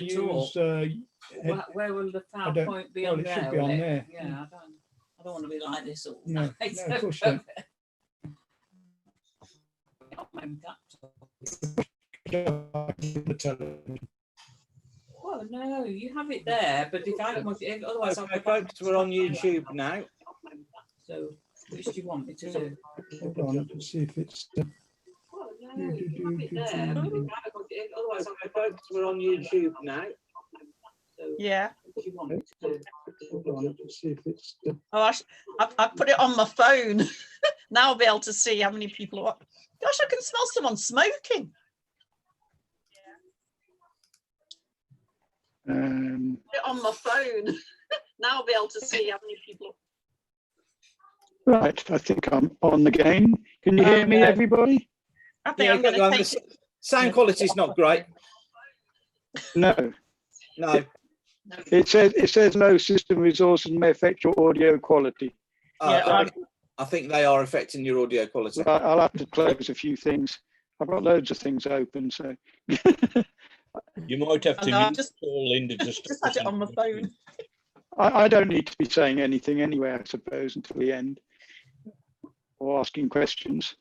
use, where will the PowerPoint be on it there? should be on there. Yeah, I don't want to be like this all No, night. no, of course you don't. Well, no, you have it there, but if I don't want it, otherwise Okay, folks, we're on YouTube now. So, which do you want me to do? Hold on, let's see if it's. Well, no, you have it there, but if I don't want it, otherwise Okay, folks, we're on YouTube now. So, Yeah. what do you want me to do? Hold on, let's see if it's. Oh, I put it on my phone. Now I'll be able to see how many people are. Gosh, I can smell someone smoking. Put it on my phone. Now I'll be able to see how many people. Right, I think I'm on again. Can you hear me, everybody? I think I'm going to take it. Sound quality is not great. No. No. It says low system resources may affect your audio quality. Yeah, I think they are affecting your audio quality. Right, I'll have to close a few things. I've got loads of things open, so. You might have to just call Linda just had it on my phone. I don't need to be saying anything anyway, I suppose, until the end, or asking questions.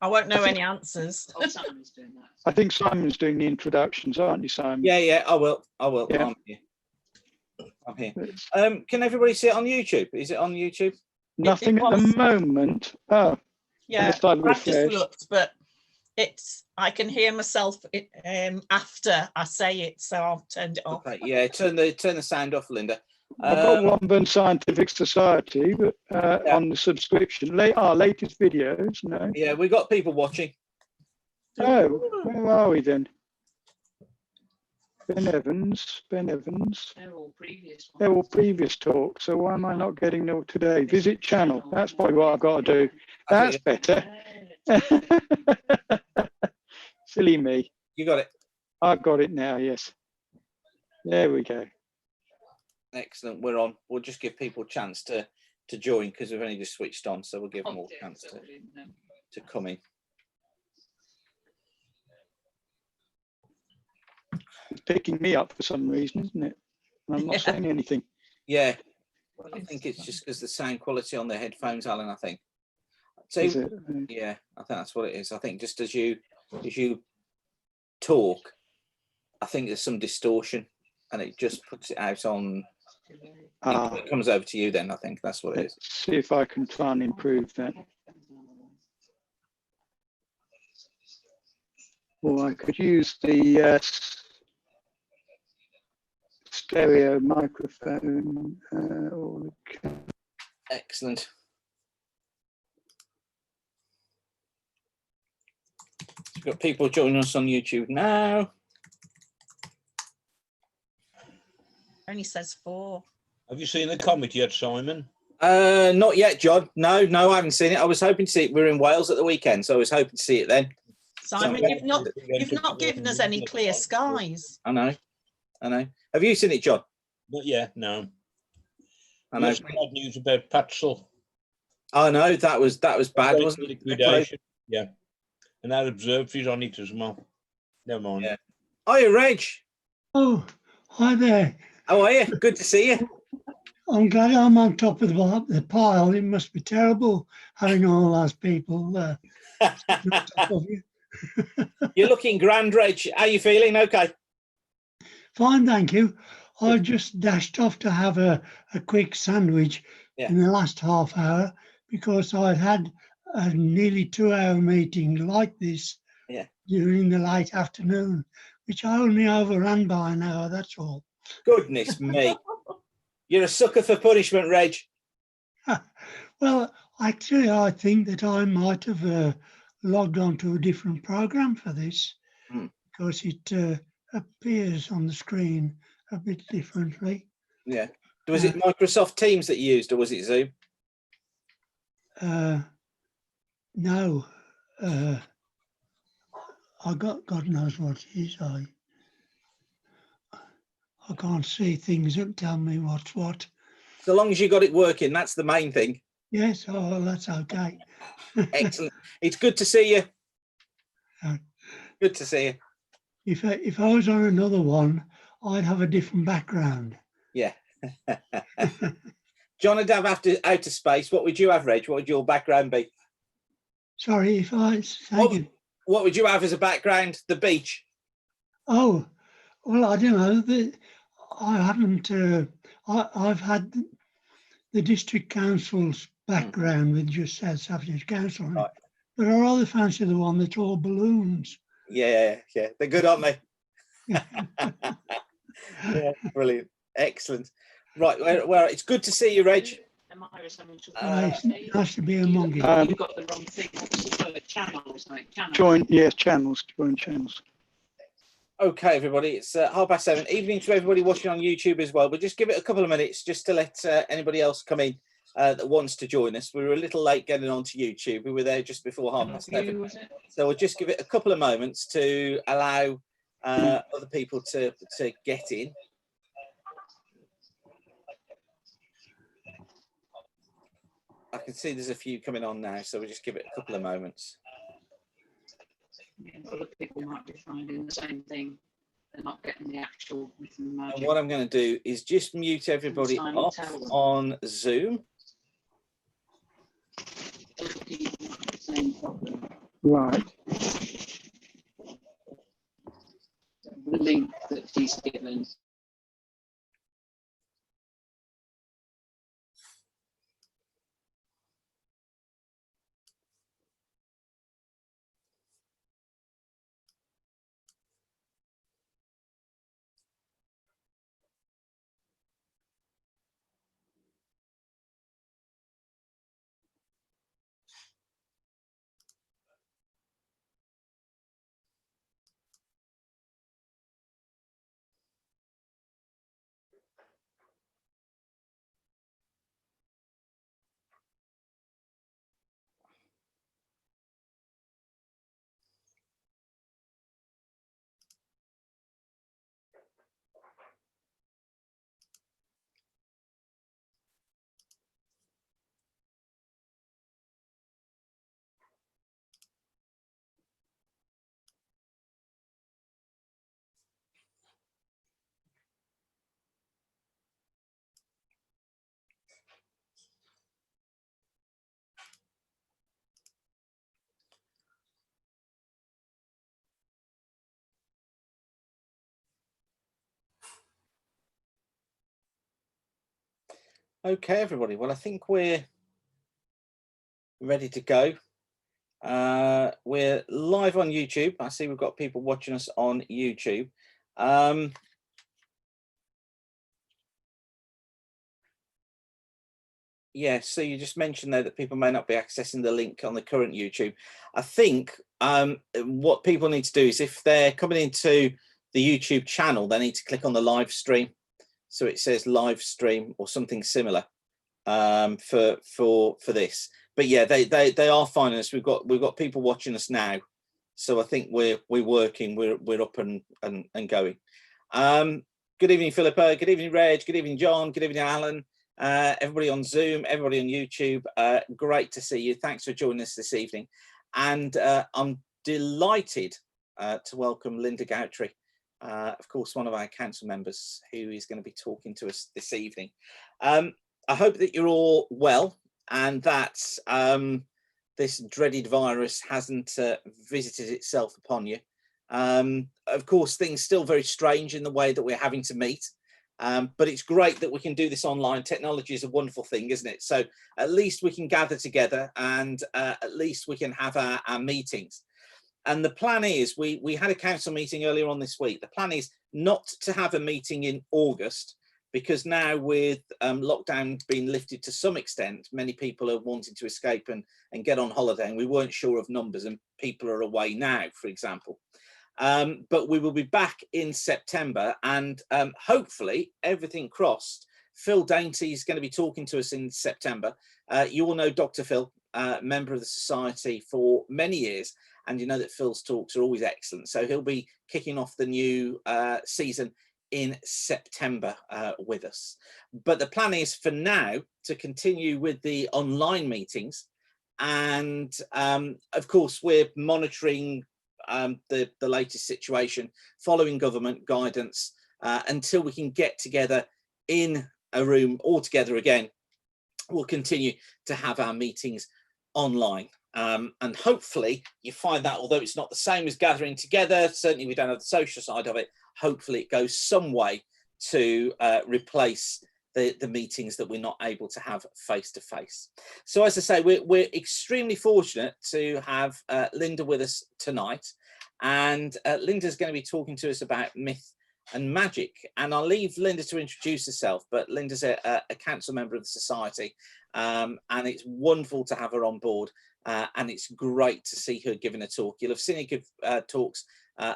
I won't know any answers. Oh, Simon's doing that. I think Simon's doing the introductions, aren't you, Simon? Yeah, I will. Yeah. I'm here. Can everybody see it on YouTube? Is it on YouTube? Nothing at the moment. Oh, yeah, I've just looked, but I can hear myself after I say it, so I've turned it off. Okay, yeah, turn the sound off, Linda. I've got Wombourne Scientific Society, but on the subscription. Our latest videos, no. Yeah, we got people watching. Oh, where are we then? Ben Evans. They're all previous ones. They're all previous talks, so why am I not getting them today? Visit channel. That's probably what I've got to do. That's better. Silly me. You got it. I've got it now, yes. There we go. Excellent. We're on. We'll just give people a chance to join because we've only just switched on, so we'll give them all a chance to come in. It's picking me up for some reason, isn't it? And I'm not saying anything. Yeah. I think it's just because the sound quality on the headphones, Alan, I think. So, yeah, I think that's what it is. I think just as you talk, I think there's some distortion and it just puts it out on. It comes over to you then, I think that's what it is. See if I can try and improve that. Or I could use the stereo microphone. Excellent. We've got people joining us on YouTube now. Only says 4. Have you seen the comet yet, Simon? Not yet, John. No, I haven't seen it. I was hoping to see it. We're in Wales at the weekend, so I was hoping to see it then. Simon, you've not given us any clear skies. I know. Have you seen it, John? Not yet, no. I know. Bad news about Patchel. Oh no, that was bad, wasn't it? Liquidation. Yeah. And that observatory's on it as well. Never mind. Yeah. Hiya, Reg. Oh, hi there. How are you? Good to see you. I'm glad I'm on top of the pile. It must be terrible having all those people on top of you. You're looking grand, Reg. How are you feeling? Okay. Fine, thank you. I just dashed off to have a quick sandwich in the last half hour because I'd had a nearly 2-hour meeting like this during the late afternoon, which I only overran by an hour, that's all. Goodness me. You're a sucker for punishment, Reg. Well, actually, I think that I might have logged on to a different program for this because it appears on the screen a bit differently. Yeah. Was it Microsoft Teams that you used, or was it Zoom? No. I got God knows what it is. I can't see things that tell me what's what. So long as you got it working, that's the main thing. Yes, oh, that's okay. Excellent. It's good to see you. Good to see you. if I was on another one, I'd have a different background. Yeah. John would have after outer space. What would you have, Reg? What would your background be? Sorry, if I What would you have as a background? The beach. Oh, well, I don't know. I haven't. I've had the district council's background with just South Staffordshire Council, Right. but I rather fancy the one that's all balloons. Yeah, they're good, aren't they? Yeah, brilliant, excellent. Right, well, it's good to see you, Reg. Nice to be among you. You've got the wrong thing. Channels, like channels. Join channels. Okay, everybody, it's 7:30. Evening to everybody watching on YouTube as well. But just give it a couple of minutes just to let anybody else come in that wants to join us. We were a little late getting onto YouTube. We were there just before 7:30. So we'll just give it a couple of moments to allow other people to get in. I can see there's a few coming on now, so we'll just give it a couple of moments. Yeah, other people might be finding the same thing. They're not getting the actual magic. And what I'm going to do is just mute everybody off on Zoom. Right. The link that he's given. Okay, everybody. Well, I think we're ready to go. We're live on YouTube. I see we've got people watching us on YouTube. Yeah, so you just mentioned there that people may not be accessing the link on the current YouTube. I think what people need to do is if they're coming into the YouTube channel, they need to click on the live stream. So it says live stream or something similar for this. But yeah, they are finding us. We've got people watching us now. So I think we're working, we're up and going. Good evening, Philippa. Good evening, Reg. Good evening, John. Good evening, Alan. Everybody on Zoom, everybody on YouTube, great to see you. Thanks for joining us this evening. And I'm delighted to welcome Linda Gowtry, of course, one of our council members who is going to be talking to us this evening. I hope that you're all well and that this dreaded virus hasn't visited itself upon you. Of course, things still very strange in the way that we're having to meet. But it's great that we can do this online. Technology is a wonderful thing, isn't it? So at least we can gather together and at least we can have our meetings. And the plan is, we had a council meeting earlier on this week. The plan is not to have a meeting in August because now with lockdown being lifted to some extent, many people are wanting to escape and get on holiday, and we weren't sure of numbers and people are away now, for example. But we will be back in September and hopefully, everything crossed, Phil Dainty is going to be talking to us in September. You all know Dr. Phil, member of the Society for many years, and you know that Phil's talks are always excellent. So he'll be kicking off the new season in September with us. But the plan is for now to continue with the online meetings. And of course, we're monitoring the latest situation, following government guidance until we can get together in a room all together again. We'll continue to have our meetings online. And hopefully you find that, although it's not the same as gathering together, certainly we don't have the social side of it, hopefully it goes some way to replace the meetings that we're not able to have face to face. So as I say, we're extremely fortunate to have Linda with us tonight, and Linda's going to be talking to us about myth and magic, and I'll leave Linda to introduce herself, but Linda's a council member of the society, and it's wonderful to have her on board, and it's great to see her giving a talk. You'll have seen her give talks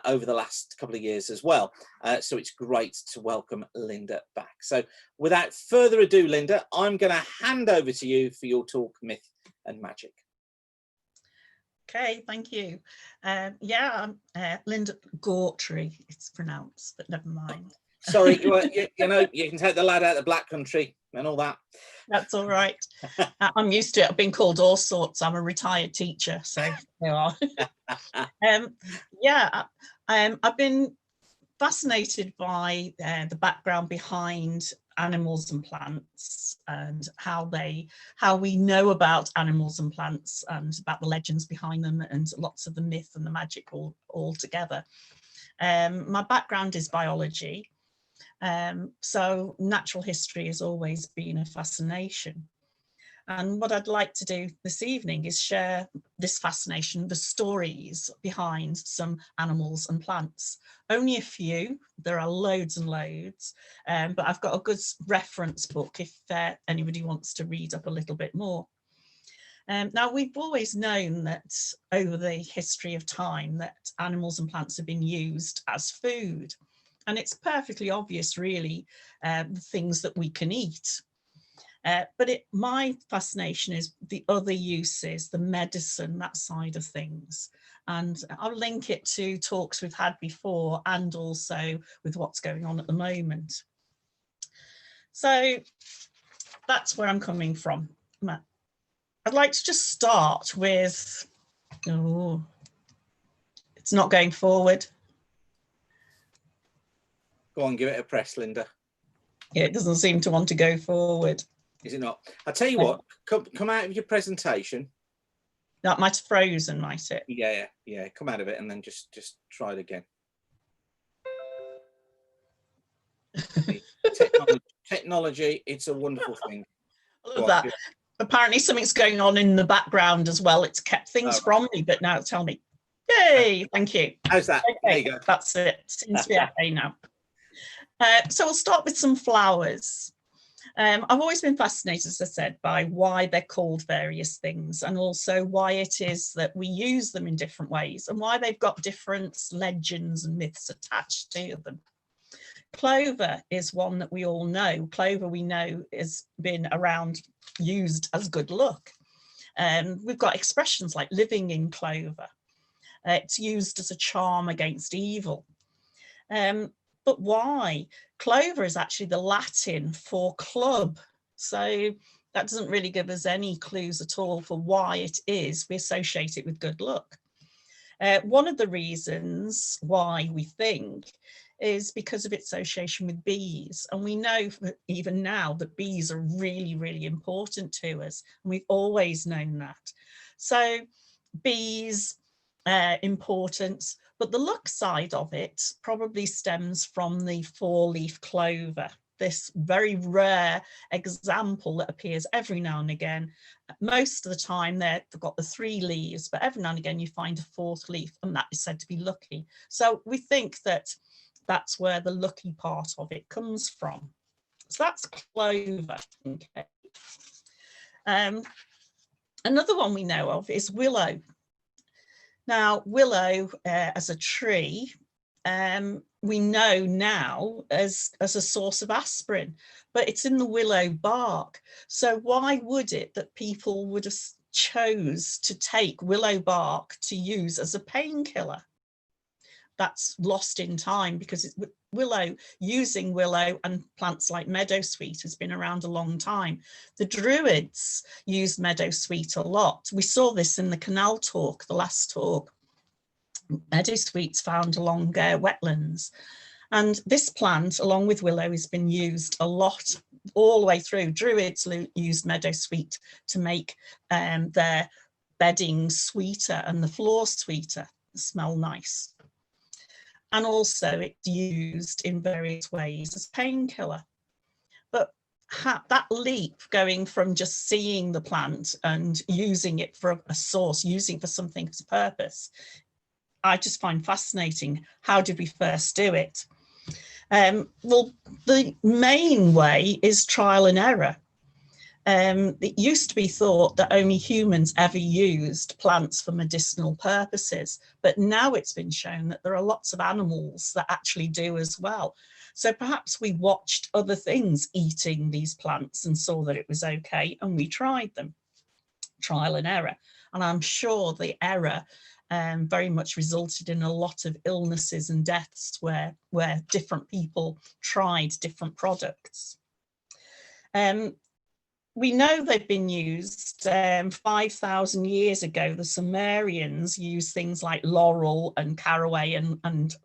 over the last couple of years as well, so it's great to welcome Linda back. So without further ado, Linda, I'm going to hand over to you for your talk, Myth and Magic. Okay, thank you. Yeah, I'm Linda Gawtry, it's pronounced, but never mind. Sorry, you know, you can take the lad out of the Black Country and all that. That's all right. I'm used to it. I've been called all sorts. I'm a retired teacher, so there are. Yeah, I've been fascinated by the background behind animals and plants, and how we know about animals and plants, and about the legends behind them, and lots of the myth and the magic all together. My background is biology, so natural history has always been a fascination. And what I'd like to do this evening is share this fascination, the stories behind some animals and plants. Only a few, there are loads and loads, but I've got a good reference book if anybody wants to read up a little bit more. Now, we've always known that over the history of time that animals and plants have been used as food. And it's perfectly obvious, really, the things that we can eat. But my fascination is the other uses, the medicine, that side of things. And I'll link it to talks we've had before, and also with what's going on at the moment. So that's where I'm coming from. I'd like to just start with, oh, it's not going forward. Go on, give it a press, Linda. Yeah, it doesn't seem to want to go forward. Is it not? I'll tell you what, come out of your presentation. That might have frozen, might it? Yeah. Come out of it and then just try it again. Technology, it's a wonderful thing. I love that. Apparently something's going on in the background as well. It's kept things from me, but now tell me. Yay, thank you. How's that? Okay, there you go. That's it. Seems to be okay now. So we'll start with some flowers. I've always been fascinated, as I said, by why they're called various things, and also why it is that we use them in different ways, and why they've got different legends and myths attached to them. Clover is one that we all know. Clover, we know, has been around, used as good luck. We've got expressions like living in clover. It's used as a charm against evil. But why? Clover is actually the Latin for club. So that doesn't really give us any clues at all for why it is we associate it with good luck. One of the reasons why we think is because of its association with bees. And we know even now that bees are really, really important to us. And we've always known that. So bees, importance, but the luck side of it probably stems from the four-leaf clover, this very rare example that appears every now and again. Most of the time they've got the 3 leaves, but every now and again you find a 4th leaf, and that is said to be lucky. So we think that that's where the lucky part of it comes from. So that's clover. Okay. Another one we know of is willow. Now, willow as a tree, we know now as a source of aspirin, but it's in the willow bark. So why would it that people would have chose to take willow bark to use as a painkiller? That's lost in time, because using willow and plants like meadowsweet has been around a long time. The Druids used meadowsweet a lot. We saw this in the canal talk, the last talk. meadowsweet's found along wetlands. And this plant, along with willow, has been used a lot all the way through. Druids used meadowsweet to make their bedding sweeter and the floor sweeter, smell nice. And also it's used in various ways as painkiller. But that leap going from just seeing the plant and using it for a source, using it for something as a purpose, I just find fascinating. How did we first do it? Well, the main way is trial and error. It used to be thought that only humans ever used plants for medicinal purposes, but now it's been shown that there are lots of animals that actually do as well. So perhaps we watched other things eating these plants and saw that it was okay, and we tried them. Trial and error. And I'm sure the error very much resulted in a lot of illnesses and deaths where different people tried different products. We know they've been used 5,000 years ago. The Sumerians used things like laurel and caraway and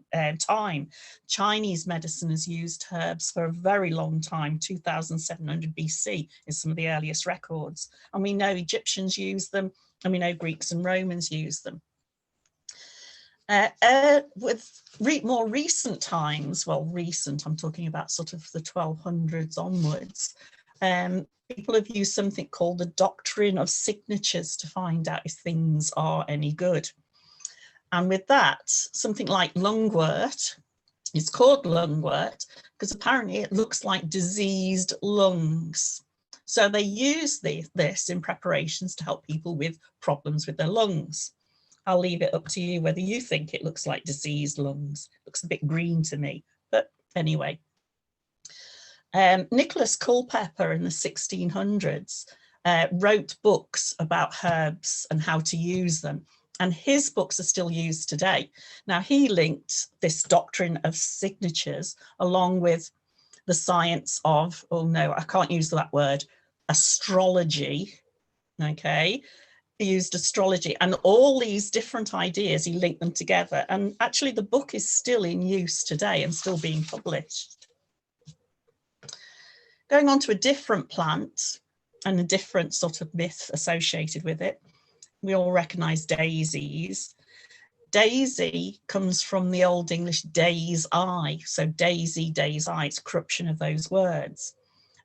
thyme. Chinese medicine has used herbs for a very long time. 2,700 BC is some of the earliest records. And we know Egyptians used them, and we know Greeks and Romans used them. With more recent times, well, recent, I'm talking about sort of the 1200s onwards, people have used something called the doctrine of signatures to find out if things are any good. And with that, something like lungwort, it's called lungwort because apparently it looks like diseased lungs. So they use this in preparations to help people with problems with their lungs. I'll leave it up to you whether you think it looks like diseased lungs. It looks a bit green to me, but anyway. Nicholas Culpeper in the 1600s wrote books about herbs and how to use them. And his books are still used today. Now, he linked this doctrine of signatures along with the science of, oh no, I can't use that word, astrology, okay? He used astrology and all these different ideas, he linked them together. And actually the book is still in use today and still being published. Going on to a different plant and a different sort of myth associated with it. We all recognize daisies. Daisy comes from the Old English day's eye. So daisy, day's eye, it's a corruption of those words.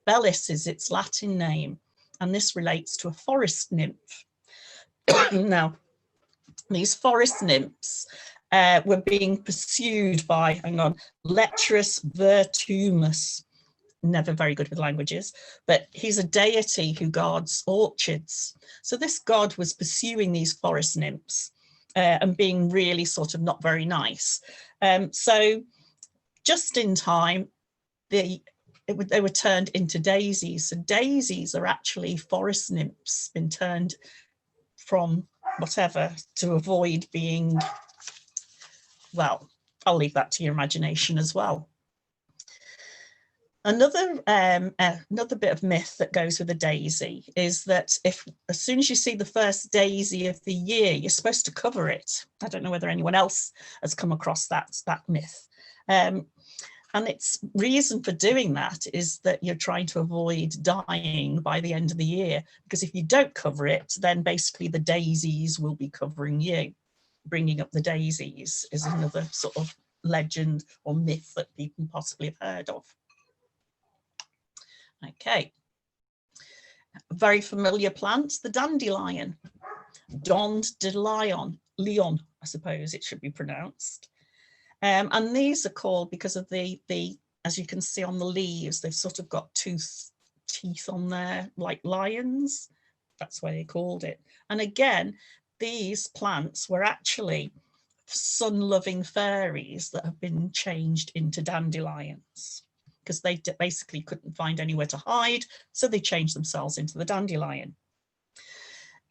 Bellis is its Latin name, and this relates to a forest nymph. Now, these forest nymphs were being pursued by, hang on, Lecherus Vertumus. Never very good with languages, but he's a deity who guards orchards. So this god was pursuing these forest nymphs and being really sort of not very nice. So just in time, they were turned into daisies. So daisies are actually forest nymphs been turned from whatever to avoid being, well, I'll leave that to your imagination as well. Another bit of myth that goes with a daisy is that as soon as you see the first daisy of the year, you're supposed to cover it. I don't know whether anyone else has come across that myth. And its reason for doing that is that you're trying to avoid dying by the end of the year, because if you don't cover it, then basically the daisies will be covering you. Bringing up the daisies is another sort of legend or myth that people possibly have heard of. Okay, very familiar plant, the dandelion, Leon, I suppose it should be pronounced. And these are called because of the, as you can see on the leaves, they've sort of got teeth on there like lions. That's why they called it. And again, these plants were actually sun-loving fairies that have been changed into dandelions, because they basically couldn't find anywhere to hide, so they changed themselves into the dandelion.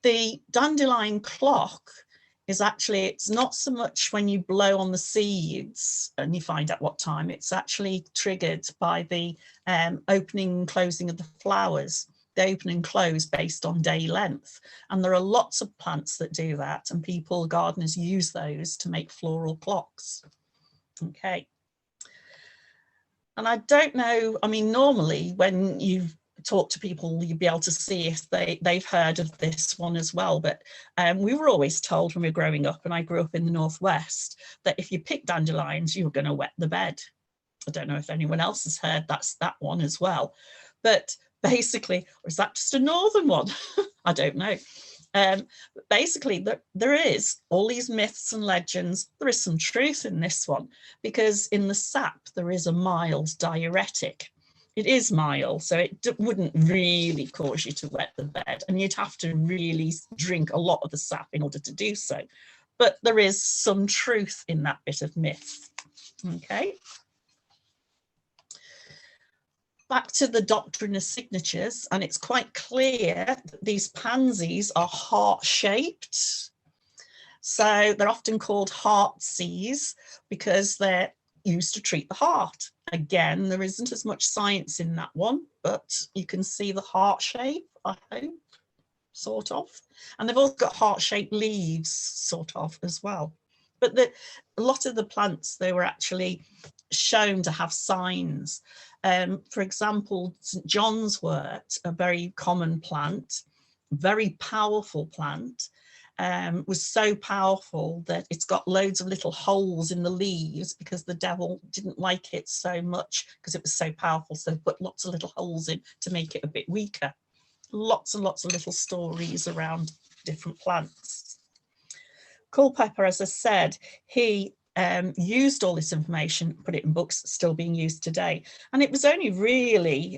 The dandelion clock is actually, it's not so much when you blow on the seeds and you find out what time, it's actually triggered by the opening and closing of the flowers. They open and close based on day length. And there are lots of plants that do that, and people, gardeners, use those to make floral clocks. Okay. And I don't know, I mean, normally when you talk to people, you'll be able to see if they've heard of this one as well. But we were always told when we were growing up, and I grew up in the Northwest, that if you pick dandelions, you were going to wet the bed. I don't know if anyone else has heard that one as well. But basically, or is that just a northern one? I don't know. But basically, there is all these myths and legends. There is some truth in this one, because in the sap, there is a mild diuretic. It is mild, so it wouldn't really cause you to wet the bed, and you'd have to really drink a lot of the sap in order to do so. But there is some truth in that bit of myth. Okay. Back to the doctrine of signatures, and it's quite clear that these pansies are heart-shaped. So they're often called heartsease because they're used to treat the heart. Again, there isn't as much science in that one, but you can see the heart shape, I hope, sort of. And they've also got heart-shaped leaves, sort of, as well. But a lot of the plants, they were actually shown to have signs. For example, St. John's wort, a very common plant, very powerful plant, was so powerful that it's got loads of little holes in the leaves because the devil didn't like it so much because it was so powerful. So put lots of little holes in to make it a bit weaker. Lots and lots of little stories around different plants. Culpeper, as I said, he used all this information, put it in books, still being used today. And it was only really,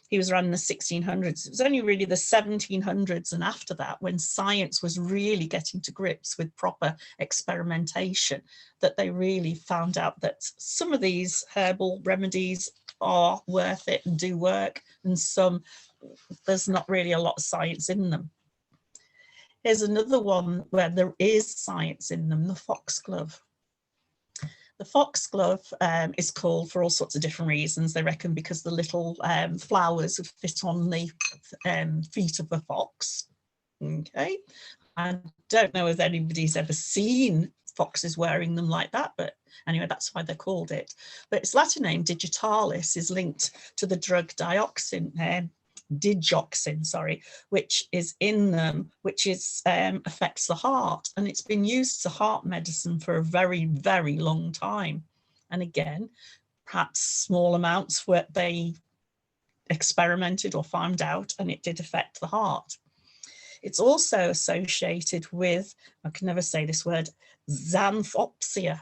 he was around in the 1600s, it was only really the 1700s and after that, when science was really getting to grips with proper experimentation, that they really found out that some of these herbal remedies are worth it and do work, and some, there's not really a lot of science in them. Here's another one where there is science in them, the foxglove. The foxglove is called for all sorts of different reasons. They reckon because the little flowers would fit on the feet of a fox. Okay, I don't know if anybody's ever seen foxes wearing them like that, but anyway, that's why they called it. But its Latin name, digitalis, is linked to the drug digoxin, sorry, which is in them, which is affects the heart, and it's been used as a heart medicine for a very, very long time. And again, perhaps small amounts where they experimented or found out, and it did affect the heart. It's also associated with, I can never say this word, xanthopsia,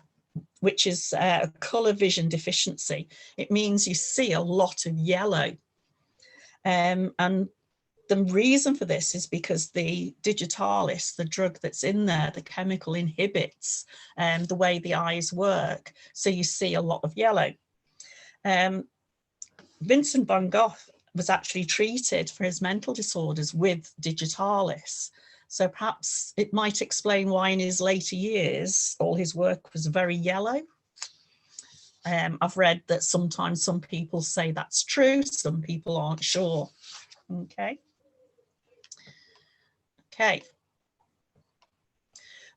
which is a colour vision deficiency. It means you see a lot of yellow. And the reason for this is because the digitalis, the drug that's in there, the chemical inhibits the way the eyes work. So you see a lot of yellow. Vincent van Gogh was actually treated for his mental disorders with digitalis. So perhaps it might explain why in his later years, all his work was very yellow. I've read that sometimes some people say that's true, some people aren't sure. Okay. Okay.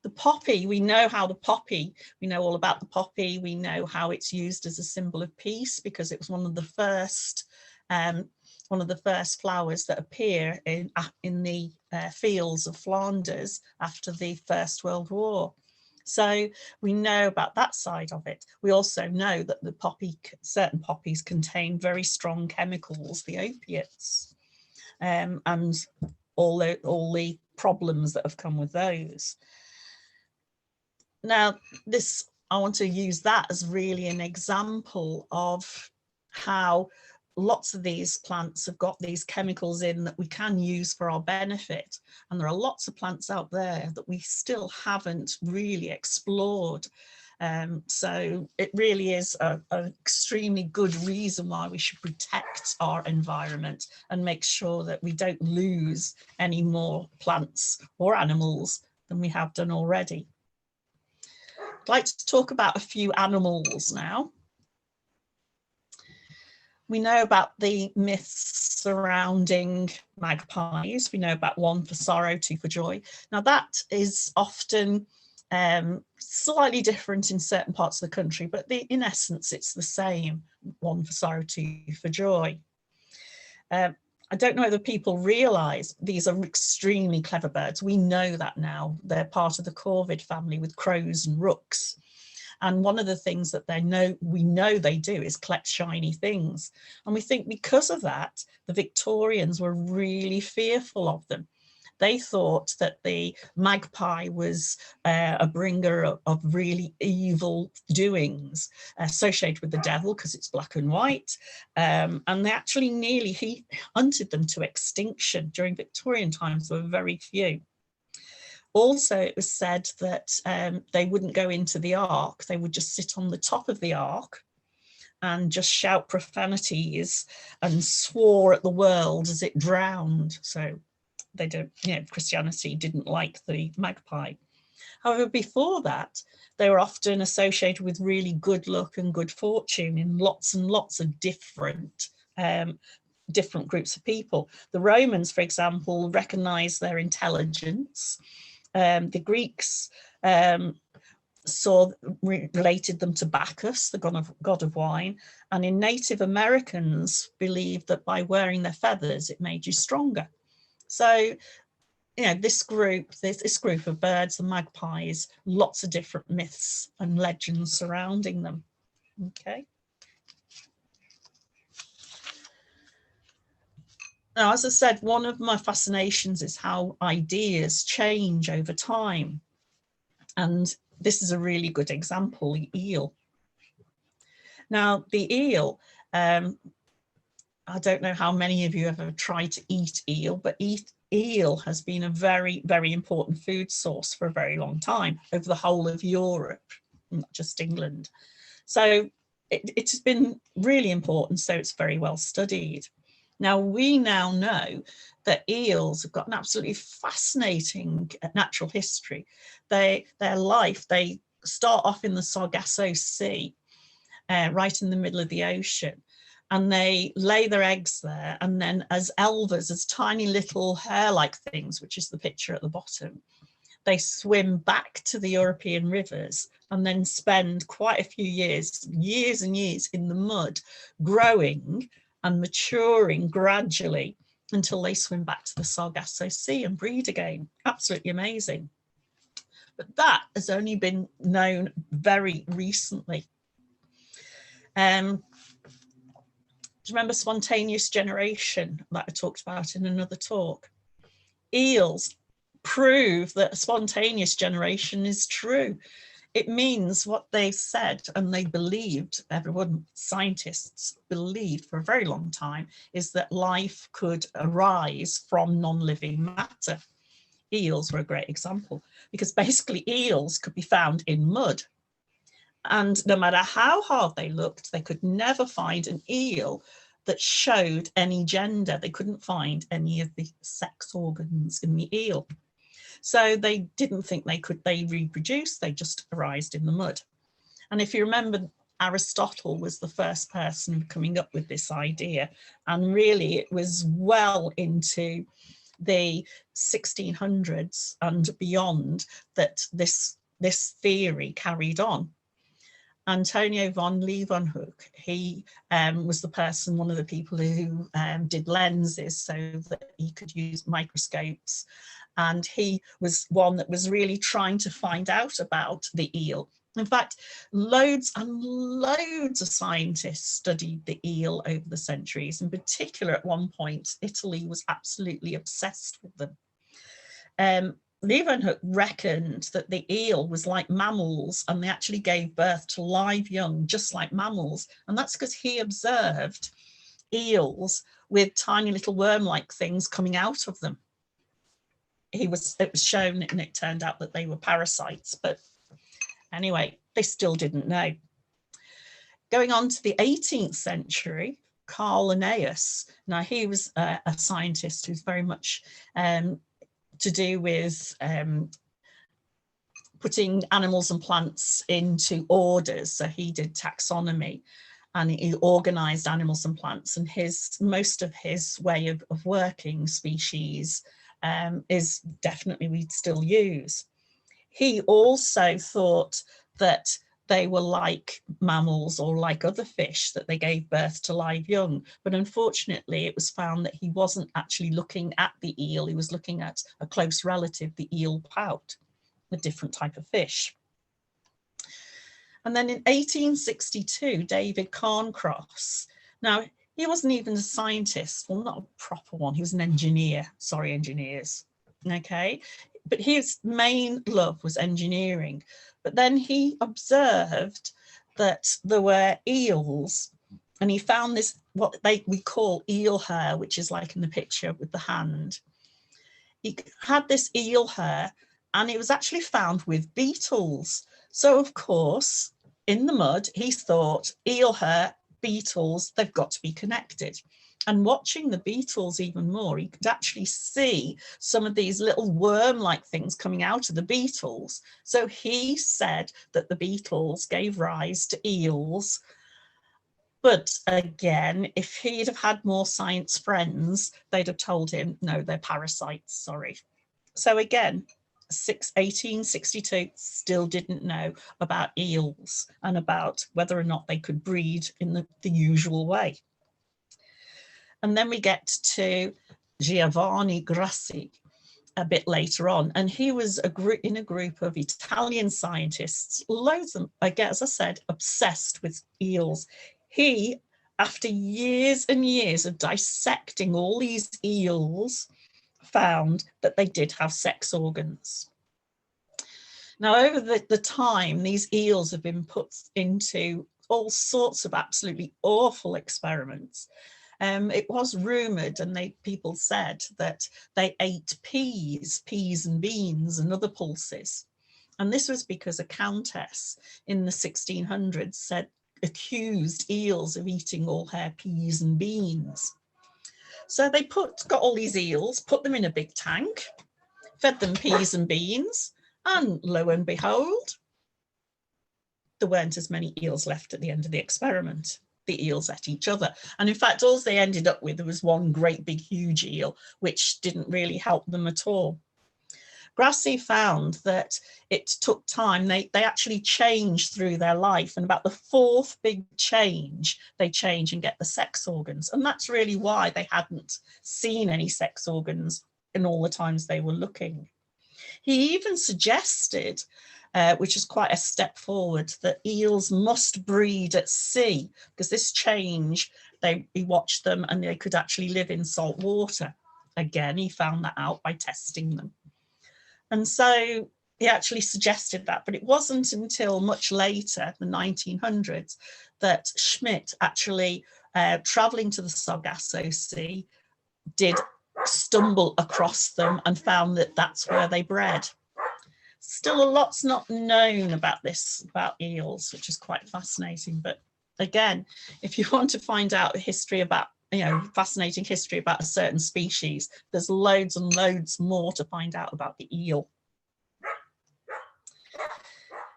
The poppy, we know how the poppy, we know all about the poppy. We know how it's used as a symbol of peace because it was one of the first flowers that appear in the fields of Flanders after the First World War. So we know about that side of it. We also know that the poppy, certain poppies contain very strong chemicals, the opiates, and all the problems that have come with those. Now, this, I want to use that as really an example of how lots of these plants have got these chemicals in that we can use for our benefit. And there are lots of plants out there that we still haven't really explored. So it really is an extremely good reason why we should protect our environment and make sure that we don't lose any more plants or animals than we have done already. I'd like to talk about a few animals now. We know about the myths surrounding magpies. We know about one for sorrow, two for joy. Now that is often slightly different in certain parts of the country, but in essence, it's the same, one for sorrow, two for joy. I don't know whether people realise these are extremely clever birds. We know that now. They're part of the corvid family with crows and rooks. And one of the things that we know they do is collect shiny things. And we think because of that, the Victorians were really fearful of them. They thought that the magpie was a bringer of really evil doings associated with the devil because it's black and white. And they actually nearly hunted them to extinction. During Victorian times, there were very few. Also, it was said that they wouldn't go into the ark. They would just sit on the top of the ark and just shout profanities and swore at the world as it drowned. So they don't, Christianity didn't like the magpie. However, before that, they were often associated with really good luck and good fortune in lots and lots of different groups of people. The Romans, for example, recognized their intelligence. The Greeks related them to Bacchus, the god of wine, and in Native Americans believed that by wearing their feathers, it made you stronger. So, this group of birds, the magpies, lots of different myths and legends surrounding them. Okay. Now, as I said, one of my fascinations is how ideas change over time. And this is a really good example, the eel. Now, the eel, I don't know how many of you have ever tried to eat eel, but eel has been a very, very important food source for a very long time over the whole of Europe, not just England. So it's been really important, so it's very well studied. Now, we now know that eels have got an absolutely fascinating natural history. Their life, they start off in the Sargasso Sea, right in the middle of the ocean. And they lay their eggs there, and then as elvers, as tiny little hair-like things, which is the picture at the bottom, they swim back to the European rivers and then spend quite a few years and years in the mud, growing and maturing gradually until they swim back to the Sargasso Sea and breed again. Absolutely amazing. But that has only been known very recently. Do you remember spontaneous generation that I talked about in another talk? Eels prove that spontaneous generation is true. It means what they said and they believed, everyone, scientists believed for a very long time, is that life could arise from non-living matter. Eels were a great example because basically eels could be found in mud. And no matter how hard they looked, they could never find an eel that showed any gender. They couldn't find any of the sex organs in the eel. So they didn't think they reproduce, they just arised in the mud. And if you remember, Aristotle was the first person coming up with this idea. And really it was well into the 1600s and beyond that this theory carried on. Antonio von Leeuwenhoek, he was the person, one of the people who did lenses so that he could use microscopes. And he was one that was really trying to find out about the eel. In fact, loads and loads of scientists studied the eel over the centuries. In particular, at one point, Italy was absolutely obsessed with them. Leeuwenhoek reckoned that the eel was like mammals and they actually gave birth to live young, just like mammals. And that's because he observed eels with tiny little worm-like things coming out of them. It was shown and it turned out that they were parasites, but anyway, they still didn't know. Going on to the 18th century, Carl Linnaeus, now he was a scientist who's very much to do with putting animals and plants into orders. So he did taxonomy. and he organized animals and plants, and most of his way of working species is definitely we'd still use. He also thought that they were like mammals or like other fish, that they gave birth to live young. But unfortunately, it was found that he wasn't actually looking at the eel. He was looking at a close relative, the eel pout, a different type of fish. And then in 1862, David Cairncross, now he wasn't even a scientist, well, not a proper one, he was an engineer, sorry, engineers, okay? But his main love was engineering. But then he observed that there were eels, and he found this, what we call eel hair, which is like in the picture with the hand. He had this eel hair, and it was actually found with beetles. So of course, in the mud, he thought eel hair, beetles, they've got to be connected. And watching the beetles even more, he could actually see some of these little worm-like things coming out of the beetles. So he said that the beetles gave rise to eels. But again, if he'd have had more science friends, they'd have told him, no, they're parasites, sorry. So again, 1862, still didn't know about eels and about whether or not they could breed in the usual way. And then we get to Giovanni Grassi a bit later on, and he was in a group of Italian scientists, loads of them, again, as I said, obsessed with eels. He, after years and years of dissecting all these eels, found that they did have sex organs. Now, over the time, these eels have been put into all sorts of absolutely awful experiments. It was rumoured, and people said that they ate peas and beans and other pulses. And this was because a countess in the 1600s accused eels of eating all her peas and beans. So they got all these eels, put them in a big tank, fed them peas and beans, and lo and behold, there weren't as many eels left at the end of the experiment. The eels ate each other. And in fact, all they ended up with was one great big huge eel, which didn't really help them at all. Grassi found that it took time. They actually changed through their life, and about the fourth big change, they change and get the sex organs. And that's really why they hadn't seen any sex organs in all the times they were looking. He even suggested, which is quite a step forward, that eels must breed at sea, because this change, he watched them and they could actually live in salt water. Again, he found that out by testing them. And so he actually suggested that, but it wasn't until much later, the 1900s, that Schmidt actually, traveling to the Sargasso Sea, did stumble across them and found that that's where they bred. Still a lot's not known about eels, which is quite fascinating. But again, if you want to find out history about, fascinating history about a certain species, there's loads and loads more to find out about the eel.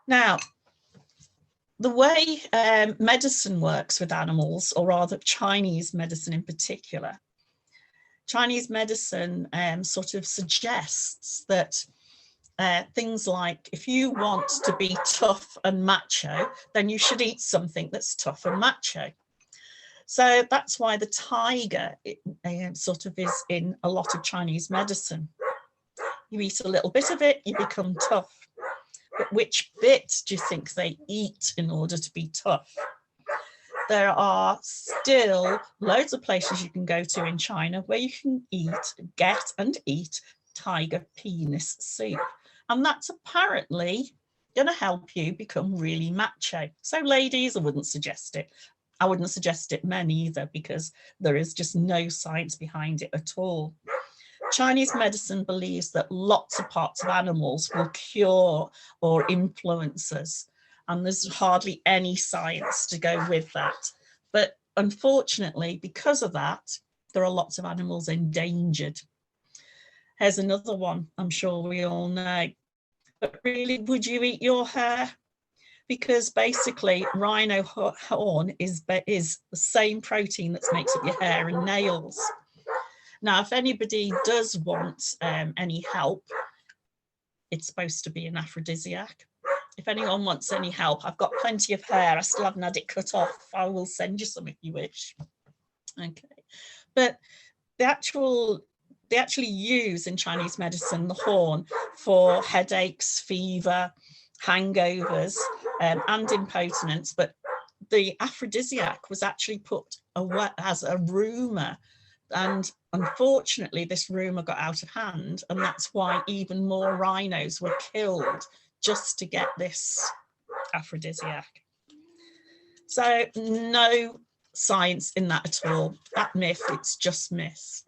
Now, the way medicine works with animals, or rather Chinese medicine in particular, Chinese medicine sort of suggests that things like, if you want to be tough and macho, then you should eat something that's tough and macho. So that's why the tiger sort of is in a lot of Chinese medicine. You eat a little bit of it, you become tough. But which bit do you think they eat in order to be tough? There are still loads of places you can go to in China where you can get and eat tiger penis soup. And that's apparently going to help you become really macho. So ladies, I wouldn't suggest it. I wouldn't suggest it men either, because there is just no science behind it at all. Chinese medicine believes that lots of parts of animals will cure or influence us. And there's hardly any science to go with that. But unfortunately, because of that, there are lots of animals endangered. Here's another one I'm sure we all know. But really, would you eat your hair? because basically rhino horn is the same protein that makes up your hair and nails. Now, if anybody does want any help, it's supposed to be an aphrodisiac. If anyone wants any help, I've got plenty of hair. I still haven't had it cut off. I will send you some if you wish. Okay, but they actually use in Chinese medicine the horn for headaches, fever, hangovers, and impotence. But the aphrodisiac was actually put away as a rumour, and unfortunately this rumour got out of hand, and that's why even more rhinos were killed just to get this aphrodisiac. So no science in that at all. That myth, it's just myth.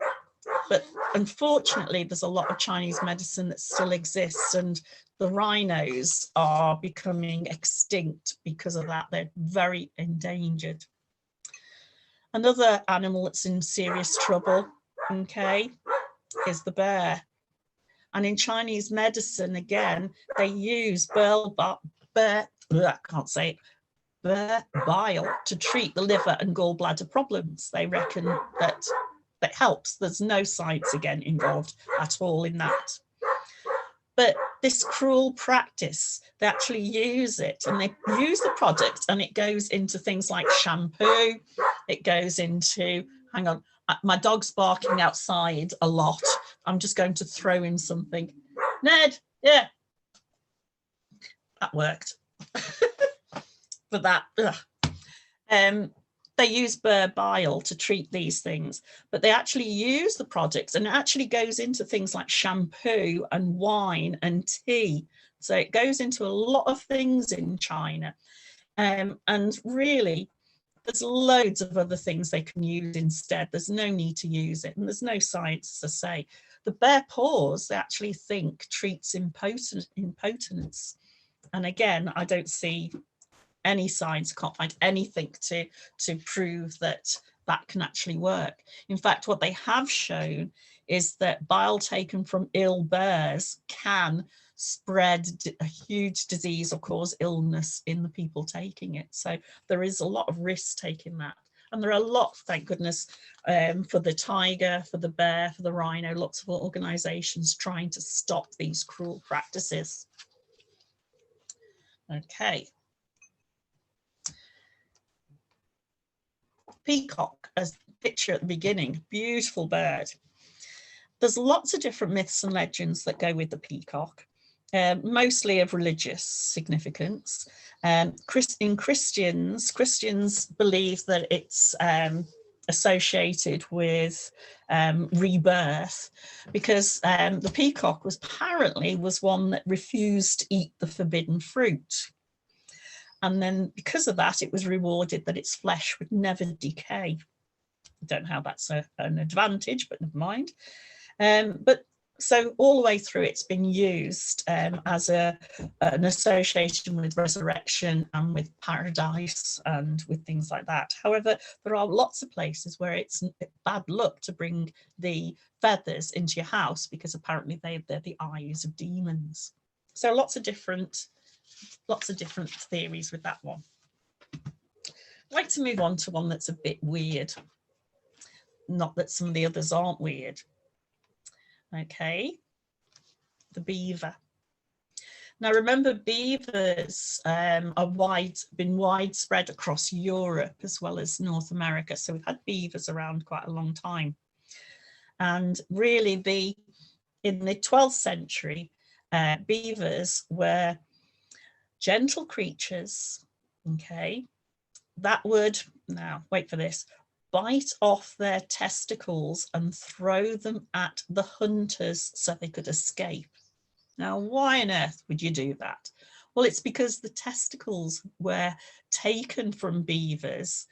But unfortunately, there's a lot of Chinese medicine that still exists, and the rhinos are becoming extinct because of that. They're very endangered. Another animal that's in serious trouble, okay, is the bear. And in Chinese medicine, again, they use bear bile to treat the liver and gallbladder problems. They reckon that helps. There's no science again involved at all in that. But this cruel practice, they actually use it, and they use the product, and it goes into things like shampoo. It goes into, hang on, my dog's barking outside a lot. I'm just going to throw in something. Ned, yeah, that worked. For that, they use bear bile to treat these things, but they actually use the products, and it actually goes into things like shampoo and wine and tea. So it goes into a lot of things in China. And really, there's loads of other things they can use instead. There's no need to use it, and there's no science to say. The bear paws, they actually think treats impotence. And again, I don't see any science, can't find anything to prove that that can actually work. In fact, what they have shown is that bile taken from ill bears can spread a huge disease or cause illness in the people taking it. So there is a lot of risk taking that. And there are a lot, thank goodness, for the tiger, for the bear, for the rhino, lots of organizations trying to stop these cruel practices. Okay. Peacock, as picture at the beginning, beautiful bird. There's lots of different myths and legends that go with the peacock, mostly of religious significance. Christians believe that it's associated with rebirth, because the peacock was one that refused to eat the forbidden fruit. And then because of that, it was rewarded that its flesh would never decay. I don't know how that's an advantage, but never mind. But so all the way through, it's been used as an association with resurrection and with paradise and with things like that. However, there are lots of places where it's bad luck to bring the feathers into your house, because apparently they're the eyes of demons. So lots of different theories with that one. I'd like to move on to one that's a bit weird. Not that some of the others aren't weird. Okay, the beaver. Now remember, beavers been widespread across Europe as well as North America. So we've had beavers around quite a long time. And really in the 12th century, beavers were gentle creatures, okay, that would, now wait for this, bite off their testicles and throw them at the hunters so they could escape. Now, why on earth would you do that? Well, it's because the testicles were taken from beavers.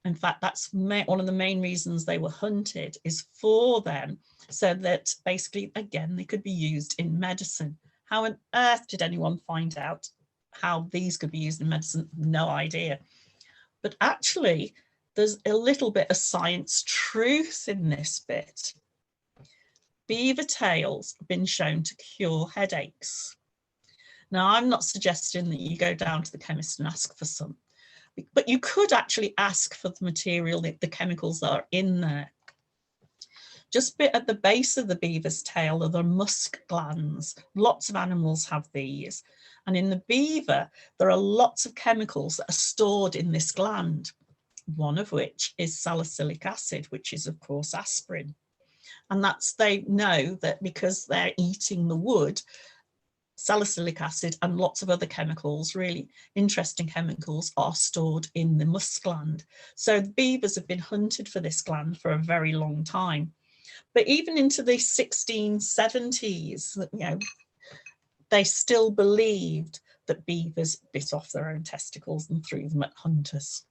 In fact, that's one of the main reasons they were hunted, is for them, so that basically, again, they could be used in medicine. How on earth did anyone find out how these could be used in medicine? No idea. But actually, there's a little bit of science truth in this bit. Beaver tails have been shown to cure headaches. Now, I'm not suggesting that you go down to the chemist and ask for some, but you could actually ask for the material, the chemicals that are in there. Just bit at the base of the beaver's tail are the musk glands. Lots of animals have these. And in the beaver, there are lots of chemicals that are stored in this gland, one of which is salicylic acid, which is, of course, aspirin. And they know that because they're eating the wood, salicylic acid and lots of other chemicals, really interesting chemicals, are stored in the musk gland. So the beavers have been hunted for this gland for a very long time. But even into the 1670s, you know, they still believed that beavers bit off their own testicles and threw them at hunters.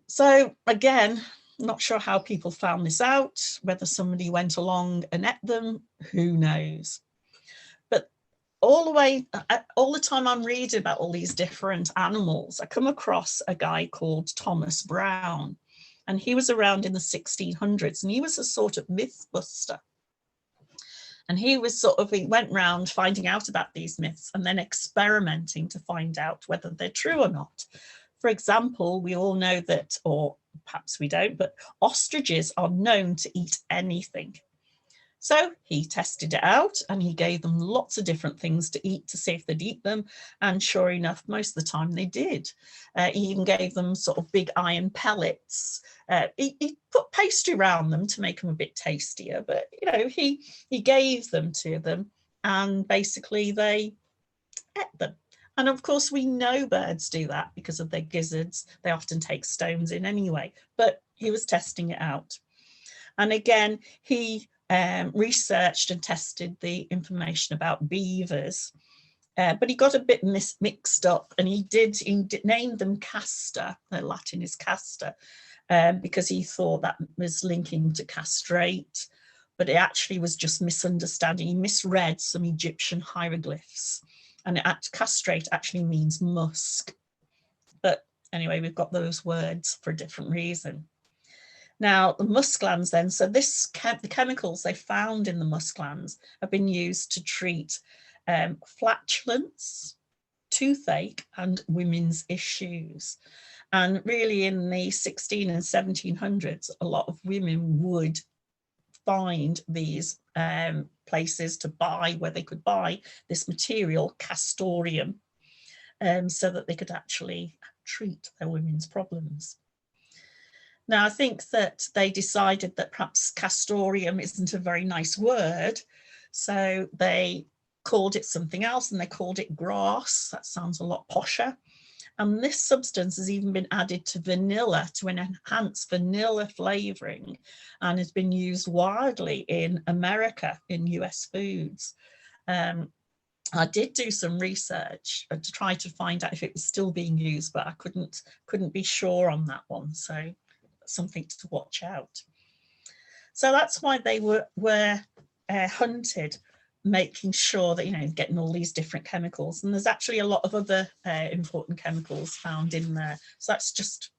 So again, not sure how people found this out, whether somebody went along and ate them, who knows. But all the time I'm reading about all these different animals, I come across a guy called Thomas Brown, and he was around in the 1600s, and he was a sort of myth buster. And he went round finding out about these myths and then experimenting to find out whether they're true or not. For example, we all know that, or perhaps we don't, but ostriches are known to eat anything. So he tested it out and he gave them lots of different things to eat to see if they'd eat them. And sure enough, most of the time they did. He even gave them sort of big iron pellets. He put pastry around them to make them a bit tastier, but you know, he gave them to them and basically they ate them. And of course, we know birds do that because of their gizzards. They often take stones in anyway, but he was testing it out. And again, he researched and tested the information about beavers, but he got a bit mixed up, and he named them castor. Their Latin is castor, because he thought that was linking to castrate, but it actually was just misunderstanding. He misread some Egyptian hieroglyphs, and castrate actually means musk. But anyway, we've got those words for a different reason. Now, the musk glands then, so the chemicals they found in the musk glands have been used to treat flatulence, toothache, and women's issues. And really in the 16 and 1700s, a lot of women would find these places to buy, where they could buy this material, castoreum, so that they could actually treat their women's problems. Now, I think that they decided that perhaps castoreum isn't a very nice word, so they called it something else, and they called it grass. That sounds a lot posher. And this substance has even been added to vanilla to enhance vanilla flavouring, and has been used widely in America in US foods. I did do some research to try to find out if it was still being used, but I couldn't be sure on that one. So something to watch out. So that's why they were hunted, making sure that, you know, getting all these different chemicals. And there's actually a lot of other important chemicals found in there. So that's just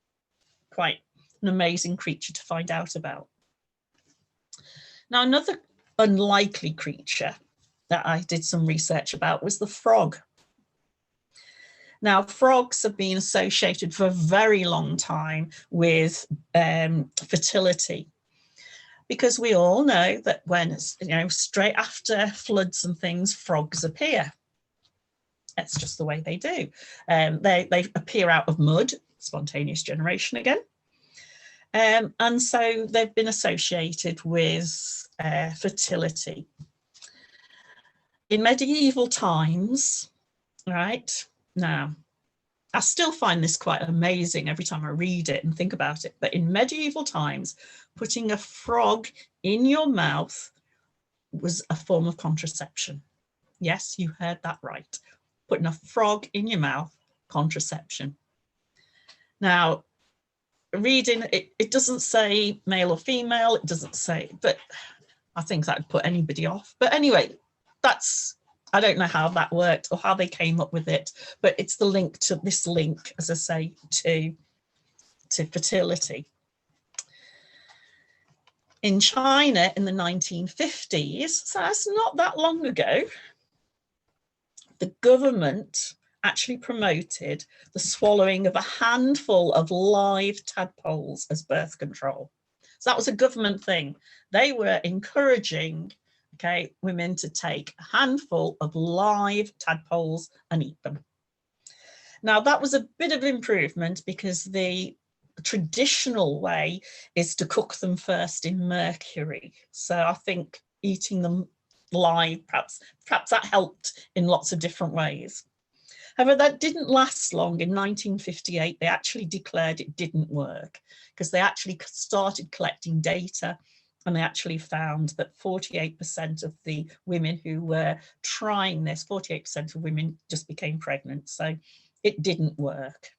quite an amazing creature to find out about. Now, another unlikely creature that I did some research about was the frog. Now, frogs have been associated for a very long time with fertility, because we all know that when, you know, straight after floods and things, frogs appear. That's just the way they do. They appear out of mud, spontaneous generation again. And so they've been associated with fertility. In medieval times, right, now, I still find this quite amazing every time I read it and think about it, but in medieval times, putting a frog in your mouth was a form of contraception. Yes, you heard that right. Putting a frog in your mouth, contraception. Now, reading, it doesn't say male or female, it doesn't say, but I think that would put anybody off. But anyway, I don't know how that worked or how they came up with it, but it's the link to this link, as I say, to fertility. In China in the 1950s, so that's not that long ago, the government actually promoted the swallowing of a handful of live tadpoles as birth control. So that was a government thing. They were encouraging, okay, women to take a handful of live tadpoles and eat them. Now that was a bit of improvement because the traditional way is to cook them first in mercury. So I think eating them live, perhaps that helped in lots of different ways. However, that didn't last long. In 1958, they actually declared it didn't work because they actually started collecting data, and they actually found that 48% of the women who were trying this, 48% of women just became pregnant. So it didn't work.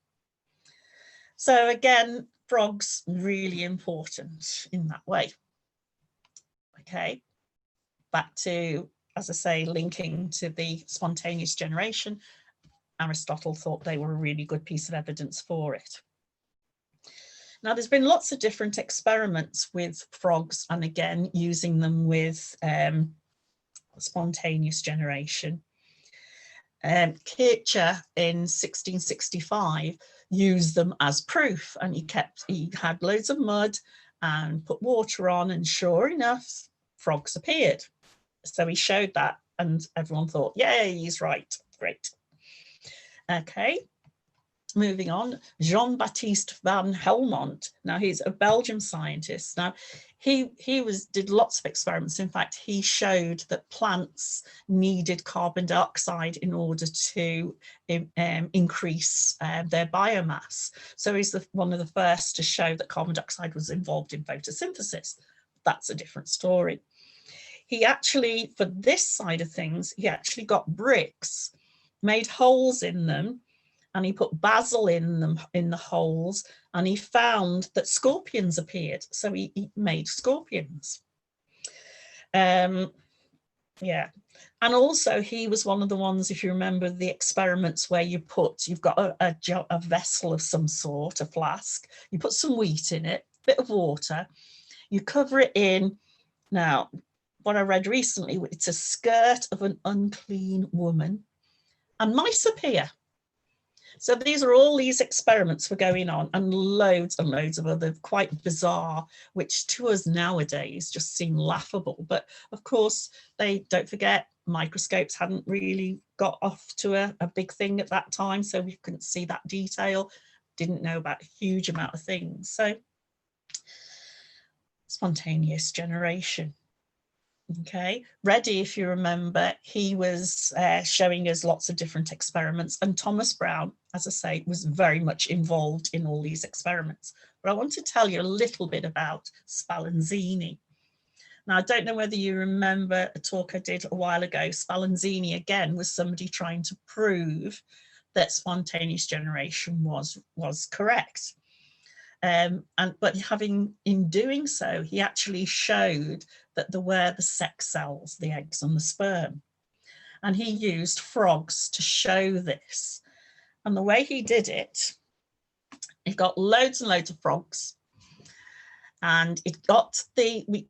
So again, frogs really important in that way. Okay, back to, as I say, linking to the spontaneous generation. Aristotle thought they were a really good piece of evidence for it. Now, there's been lots of different experiments with frogs, and again, using them with spontaneous generation. Kircher in 1665 used them as proof, and he had loads of mud and put water on, and sure enough, frogs appeared. So he showed that, and everyone thought, yay, he's right, great. Okay, moving on, Jean-Baptiste van Helmont. Now he's a Belgian scientist. Now he did lots of experiments. In fact, he showed that plants needed carbon dioxide in order to increase their biomass. So he's one of the first to show that carbon dioxide was involved in photosynthesis. That's a different story. He actually, for this side of things, he actually got bricks, made holes in them, and he put basil in them, in the holes, and he found that scorpions appeared. So he made scorpions. Yeah, and also he was one of the ones, if you remember the experiments where you've got a vessel of some sort, a flask, you put some wheat in it, a bit of water, you cover it in. Now, what I read recently, it's a skirt of an unclean woman, and mice appear. So these experiments were going on, and loads of other quite bizarre, which to us nowadays just seem laughable. But of course, don't forget, microscopes hadn't really got off to a big thing at that time, so we couldn't see that detail, didn't know about a huge amount of things. So spontaneous generation. Okay, Reddy, if you remember, he was showing us lots of different experiments, and Thomas Brown, as I say, was very much involved in all these experiments. But I want to tell you a little bit about Spallanzini. Now, I don't know whether you remember a talk I did a while ago. Spallanzini, again, was somebody trying to prove that spontaneous generation was correct. But in doing so, he actually showed that there were the sex cells, the eggs and the sperm. And he used frogs to show this. And the way he did it, he got loads and loads of frogs. And we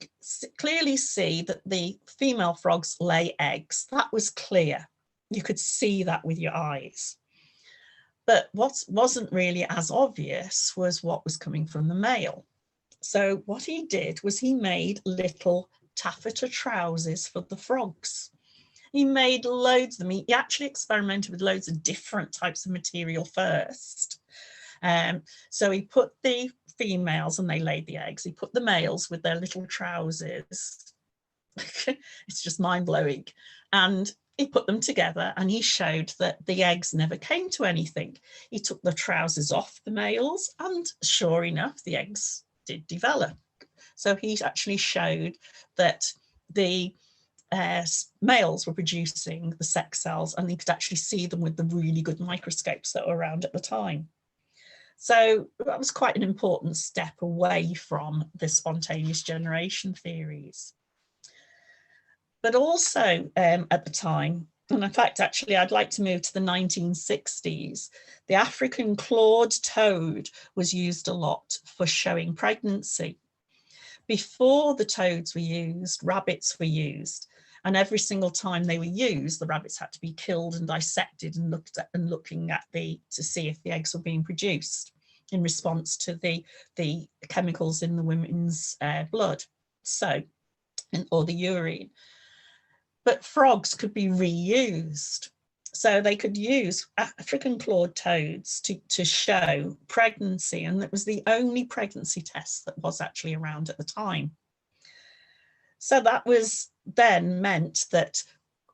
clearly see that the female frogs lay eggs. That was clear. You could see that with your eyes. But what wasn't really as obvious was what was coming from the male. So what he did was he made little taffeta trousers for the frogs. He made loads of them. He actually experimented with loads of different types of material first. So he put the females and they laid the eggs. He put the males with their little trousers. It's just mind-blowing. And he put them together and he showed that the eggs never came to anything. He took the trousers off the males and sure enough, the eggs did develop. So he actually showed that the males were producing the sex cells, and he could actually see them with the really good microscopes that were around at the time. So that was quite an important step away from the spontaneous generation theories. But also at the time, and in fact, actually, I'd like to move to the 1960s, the African clawed toad was used a lot for showing pregnancy. Before the toads were used, rabbits were used. And every single time they were used, the rabbits had to be killed and dissected and looking at to see if the eggs were being produced in response to the chemicals in the women's blood, or the urine. But frogs could be reused. So they could use African clawed toads to show pregnancy. And it was the only pregnancy test that was actually around at the time. So that was then meant that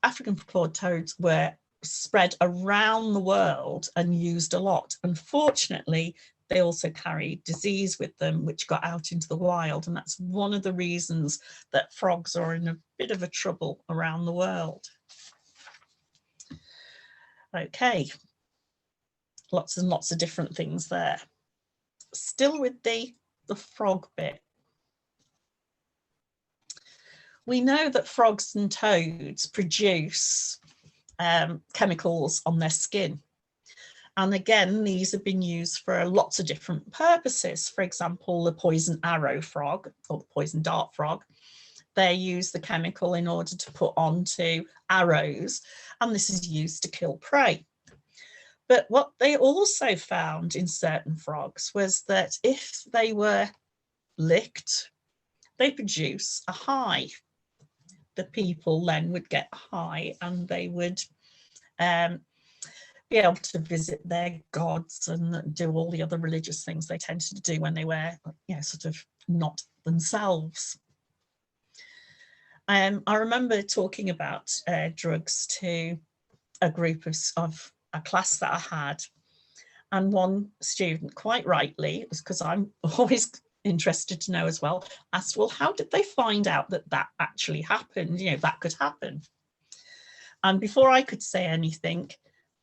African clawed toads were spread around the world and used a lot. Unfortunately, they also carried disease with them, which got out into the wild. And that's one of the reasons that frogs are in a bit of a trouble around the world. Okay, lots and lots of different things there. Still with the frog bit. We know that frogs and toads produce chemicals on their skin. And again, these have been used for lots of different purposes. For example, the poison arrow frog or the poison dart frog, they use the chemical in order to put onto arrows, and this is used to kill prey. But what they also found in certain frogs was that if they were licked, they produce a high. The people then would get high and they would be able to visit their gods and do all the other religious things they tended to do when they were, sort of not themselves. I remember talking about drugs to a group of a class that I had, and one student, quite rightly, it was because I'm always interested to know as well, asked, well, how did they find out that that actually happened? That could happen. And before I could say anything,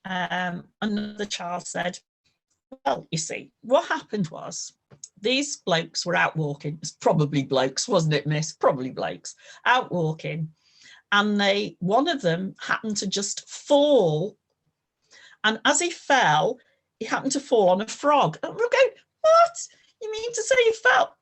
another child said, well, you see, what happened was these blokes were out walking. It was probably blokes, wasn't it, miss? Probably blokes out walking. And one of them happened to just fall. And as he fell, he happened to fall on a frog. And we're going, what? You mean to say he fell?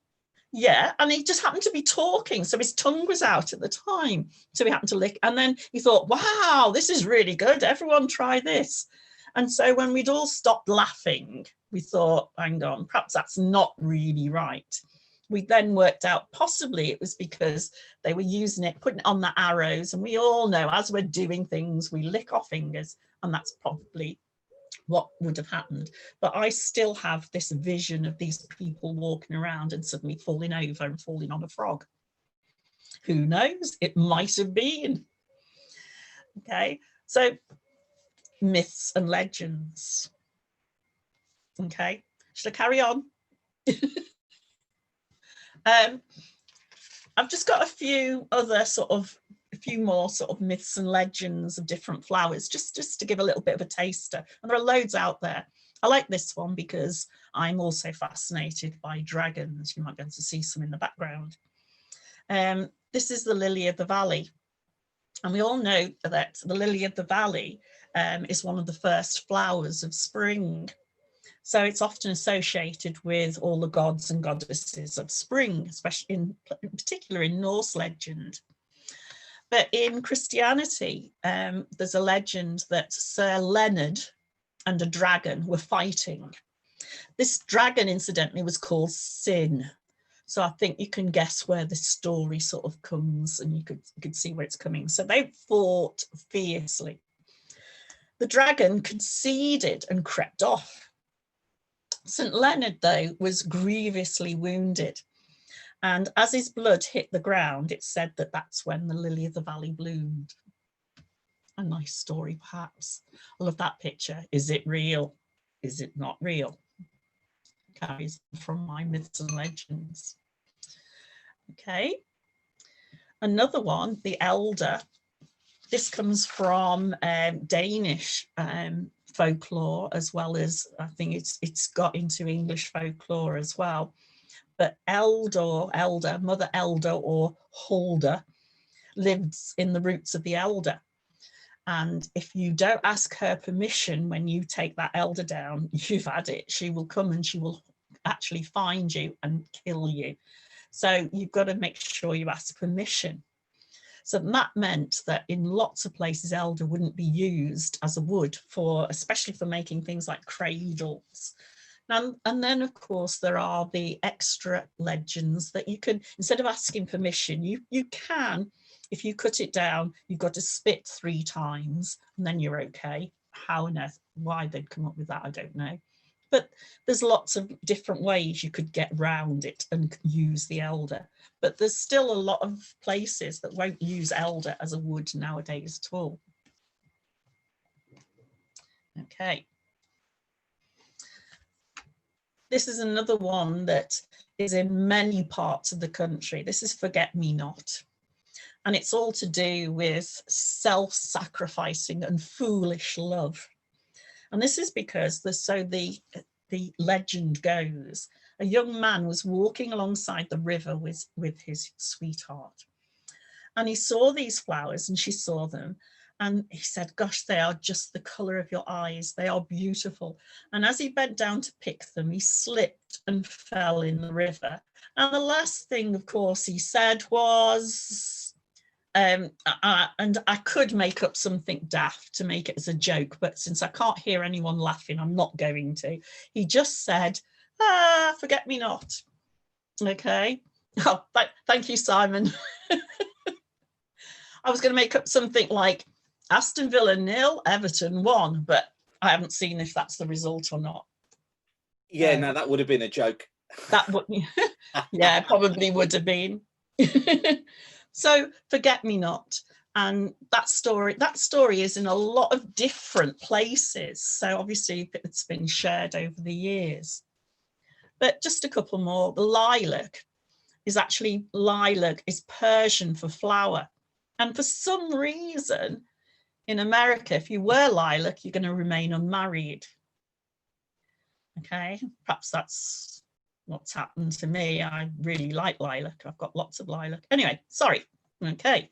Yeah, and he just happened to be talking, so his tongue was out at the time, so he happened to lick, and then he thought, wow, this is really good, everyone try this. And so when we'd all stopped laughing, we thought, hang on, perhaps that's not really right. We then worked out possibly it was because they were using it, putting it on the arrows, and we all know as we're doing things, we lick our fingers, and that's probably what would have happened. But I still have this vision of these people walking around and suddenly falling over and falling on a frog. Who knows? It might have been. Okay, so myths and legends. Okay, should I carry on? I've just got a few more sort of myths and legends of different flowers, just to give a little bit of a taster. And there are loads out there. I like this one because I'm also fascinated by dragons. You might be able to see some in the background. This is the lily of the valley. And we all know that the lily of the valley is one of the first flowers of spring. So it's often associated with all the gods and goddesses of spring, especially in particular in Norse legend. But in Christianity, there's a legend that Sir Leonard and a dragon were fighting. This dragon, incidentally, was called Sin. So I think you can guess where the story sort of comes, and you could see where it's coming. So they fought fiercely. The dragon conceded and crept off. St. Leonard, though, was grievously wounded. And as his blood hit the ground, it said that that's when the lily of the valley bloomed. A nice story, perhaps. I love that picture. Is it real? Is it not real? Carries from my myths and legends. Okay. Another one, the elder. This comes from Danish folklore, as well as I think it's got into English folklore as well. But elder, Mother Elder or Holder lives in the roots of the elder. And if you don't ask her permission when you take that elder down, you've had it. She will come and she will actually find you and kill you. So you've got to make sure you ask permission. So that meant that in lots of places, elder wouldn't be used as a wood for, especially for making things like cradles. And then, of course, there are the extra legends that you can, instead of asking permission, you can, if you cut it down, you've got to spit 3 times and then you're okay. How on earth, why they'd come up with that, I don't know. But there's lots of different ways you could get around it and use the elder. But there's still a lot of places that won't use elder as a wood nowadays at all. Okay. This is another one that is in many parts of the country. This is forget-me-not. And it's all to do with self-sacrificing and foolish love. And this is because the legend goes, a young man was walking alongside the river with his sweetheart. And he saw these flowers and she saw them. And he said, gosh, they are just the colour of your eyes. They are beautiful. And as he bent down to pick them, he slipped and fell in the river. And the last thing, of course, he said was, and I could make up something daft to make it as a joke, but since I can't hear anyone laughing, I'm not going to. He just said, forget me not. Okay. Oh, thank you, Simon. I was going to make up something like Aston Villa 0, Everton 1, but I haven't seen if that's the result or not. Yeah, no, that would have been a joke. That would, yeah, probably would have been. So forget me not. And that story is in a lot of different places. So obviously it's been shared over the years. But just a couple more. The lilac is Persian for flower. And for some reason, in America, if you wear lilac, you're going to remain unmarried. Okay, perhaps that's what's happened to me. I really like lilac. I've got lots of lilac. Anyway, sorry. Okay.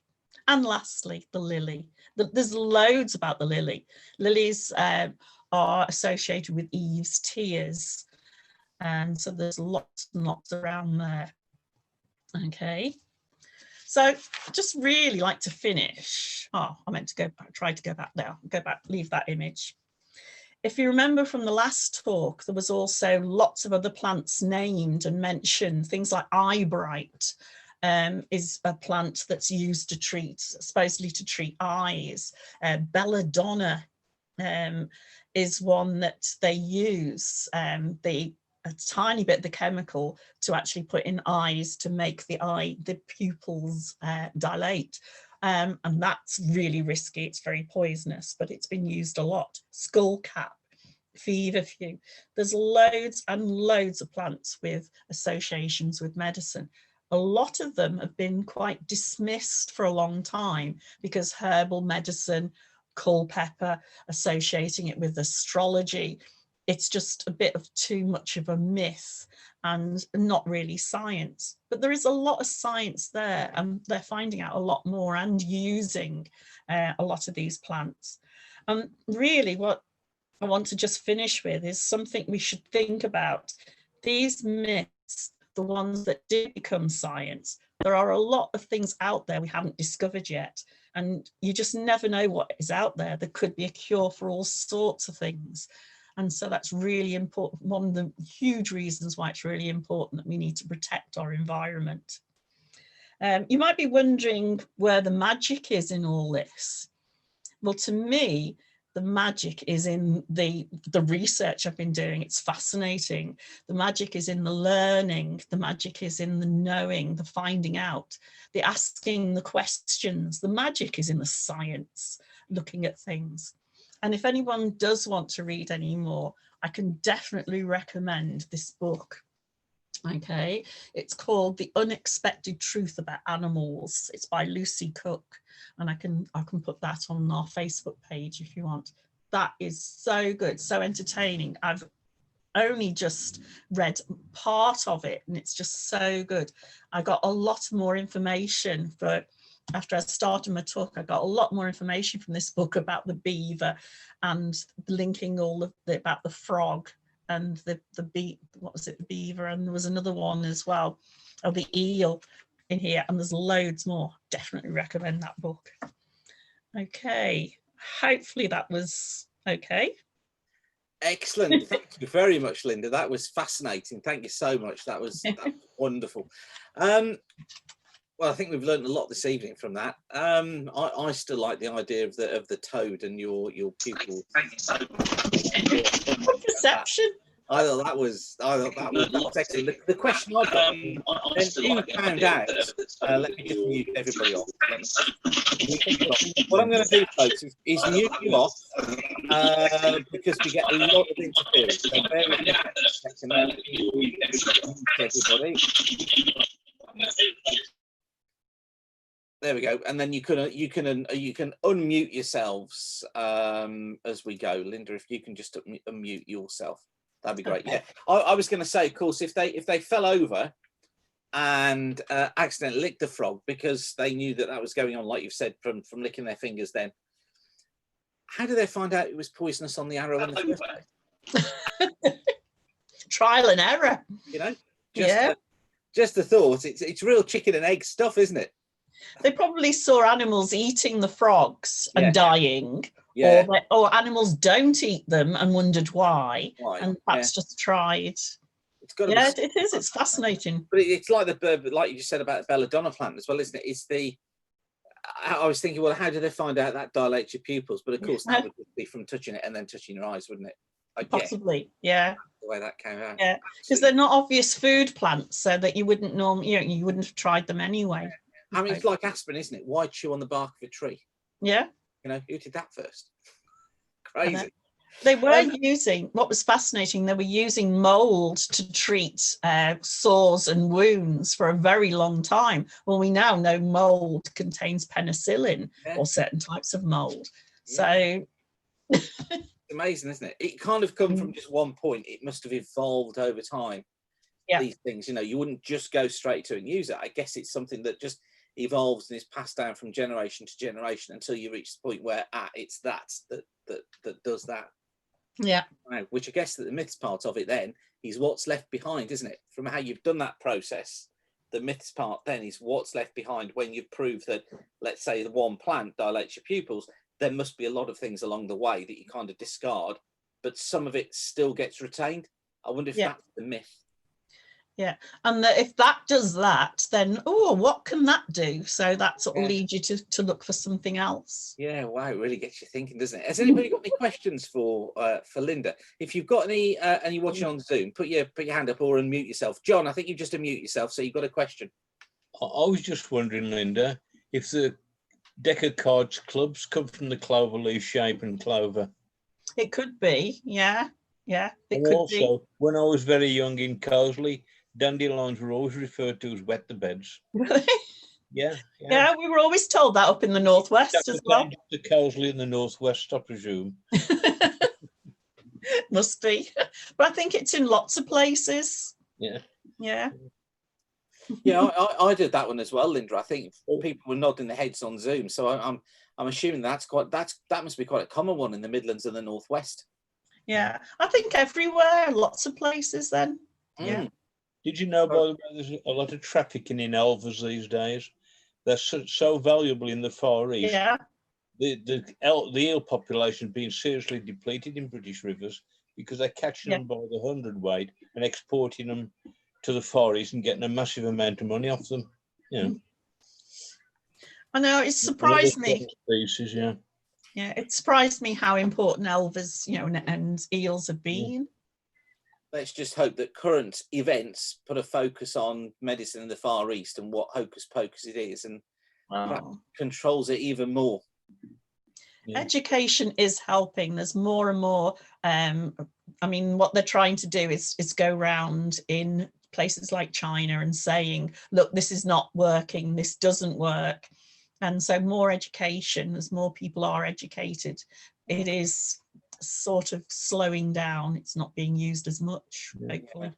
And lastly, the lily. There's loads about the lily. Lilies are associated with Eve's tears. And so there's lots and lots around there. Okay. So just really like to finish. Oh, I meant to go back, try to go back there. Go back, leave that image. If you remember from the last talk, there was also lots of other plants named and mentioned. Things like eyebright is a plant that's used to treat, supposedly to treat eyes. Belladonna is one that they use. A tiny bit of the chemical to actually put in eyes to make the pupils dilate. And that's really risky. It's very poisonous, but it's been used a lot. Skullcap, feverfew. There's loads and loads of plants with associations with medicine. A lot of them have been quite dismissed for a long time because herbal medicine, culpepper, associating it with astrology, it's just a bit of too much of a myth and not really science. But there is a lot of science there, and they're finding out a lot more and using a lot of these plants. Really what I want to just finish with is something we should think about. These myths, the ones that did become science, there are a lot of things out there we haven't discovered yet. And you just never know what is out there. There could be a cure for all sorts of things. And so that's really important. One of the huge reasons why it's really important that we need to protect our environment. You might be wondering where the magic is in all this. Well, to me, the magic is in the research I've been doing. It's fascinating. The magic is in the learning. The magic is in the knowing, the finding out, the asking the questions. The magic is in the science, looking at things. And if anyone does want to read any more, I can definitely recommend this book. Okay, it's called The Unexpected Truth About Animals. It's by Lucy Cook, and I can put that on our Facebook page if you want. That is so good, so entertaining. I've only just read part of it, and it's just so good. I got a lot more information after I started my talk. I got a lot more information from this book about the beaver and linking all of about the frog and the beaver, and there was another one as well, the eel. in here, and there's loads more. Definitely recommend that book. Okay, hopefully that was okay. Excellent. Thank you very much, Linda. That was fascinating. Thank you so much. That was wonderful. Well, I think we've learned a lot this evening from that. I still like the idea of the toad and your pupil. Thank you so much. Perception. I thought that was excellent. The question I've got, then you found out, let me just mute everybody off. What I'm going to do, folks, is mute you off because we get a lot of interference. So bear with me a second. Everybody. There we go, and then you can unmute yourselves as we go. Linda, if you can just unmute yourself, that'd be great. Yeah, I was going to say, of course, if they fell over and accidentally licked the frog because they knew that was going on, like you've said, from licking their fingers, then how do they find out it was poisonous on the arrow in the first place? Trial and error. You know, just the thought. It's real chicken and egg stuff, isn't it? They probably saw animals eating the frogs and dying, or animals don't eat them and wondered why. And perhaps just tried. It's got to be, it is. It's fascinating. But it's like like you just said about the belladonna plant as well, isn't it? It's I was thinking, well, how do they find out that dilates your pupils? But of course, that would be from touching it and then touching your eyes, wouldn't it? Possibly, yeah. The way that came out. Yeah, because they're not obvious food plants, so that you wouldn't you wouldn't have tried them anyway. I mean, it's like aspirin, isn't it? Why chew on the bark of a tree? Yeah. You know, who did that first? Crazy. They were using, what was fascinating, they were using mold to treat sores and wounds for a very long time. Well, we now know mold contains penicillin or certain types of mold. So it's amazing, isn't it? It kind of come from just one point. It must have evolved over time. These things, you know, you wouldn't just go straight to it and use it. I guess it's something that just evolves and is passed down from generation to generation until you reach the point where it's that does that. Yeah. Right, which I guess that the myths part of it then is what's left behind, isn't it? From how you've done that process, the myths part then is what's left behind when you've proved that, let's say, the one plant dilates your pupils. There must be a lot of things along the way that you kind of discard, but some of it still gets retained. I wonder if that's the myth. Yeah, and if that does that, then what can that do? So that sort of leads you to look for something else. Yeah, wow, it really gets you thinking, doesn't it? Has anybody got any questions for Linda? If you've got any and you're watching on Zoom, put your hand up or unmute yourself. John, I think you just unmute yourself, so you've got a question. I was just wondering, Linda, if the deck of cards clubs come from the clover leaf shape and clover. It could be, yeah, it and could also, be. When I was very young in Cosley, dandelions were always referred to as wet the beds. Really? Yeah, we were always told that up in the northwest as well. The Cosley in the northwest, I presume. Must be, but I think it's in lots of places. Yeah, I did that one as well, Linda. I think people were nodding their heads on Zoom, so I'm assuming that must be quite a common one in the Midlands and the northwest. Yeah, I think everywhere, lots of places. Then, yeah. Did you know, by the way, there's a lot of trafficking in elvers these days? They're so valuable in the Far East. Yeah. The eel population is being seriously depleted in British rivers because they're catching them by the hundredweight and exporting them to the Far East and getting a massive amount of money off them. Yeah. I know, it surprised me. Species, yeah, it surprised me how important elvers, and eels have been. Let's just hope that current events put a focus on medicine in the Far East and what hocus pocus it is, and that controls it even more. Education is helping. There's more and more. What they're trying to do is go around in places like China and saying, look, this is not working, this doesn't work. And so more education, as more people are educated, it is sort of slowing down. It's not being used as much, hopefully.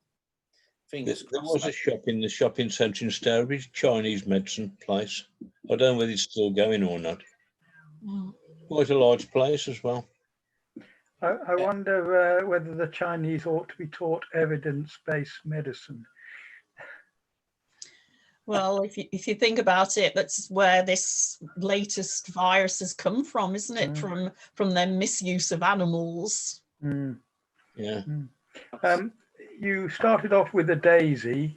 Fingers crossed. There was a shop in the shopping centre in Stourbridge, Chinese medicine place. I don't know whether it's still going or not. Quite a large place as well. I wonder whether the Chinese ought to be taught evidence-based medicine. Well, if you think about it, that's where this latest virus has come from, isn't it? From their misuse of animals. Mm. Yeah. You started off with a daisy,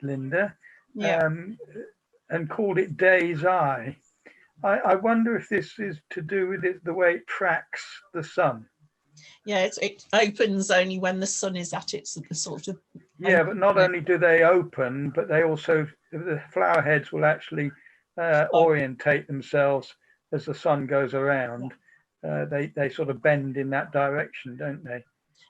Linda, Yeah. and called it Day's Eye. I wonder if this is to do with the way it tracks the sun. Yeah, it opens only when the sun is at its sort of. Yeah, but not only do they open, but they also, the flower heads will actually orientate themselves as the sun goes around. They sort of bend in that direction, don't they?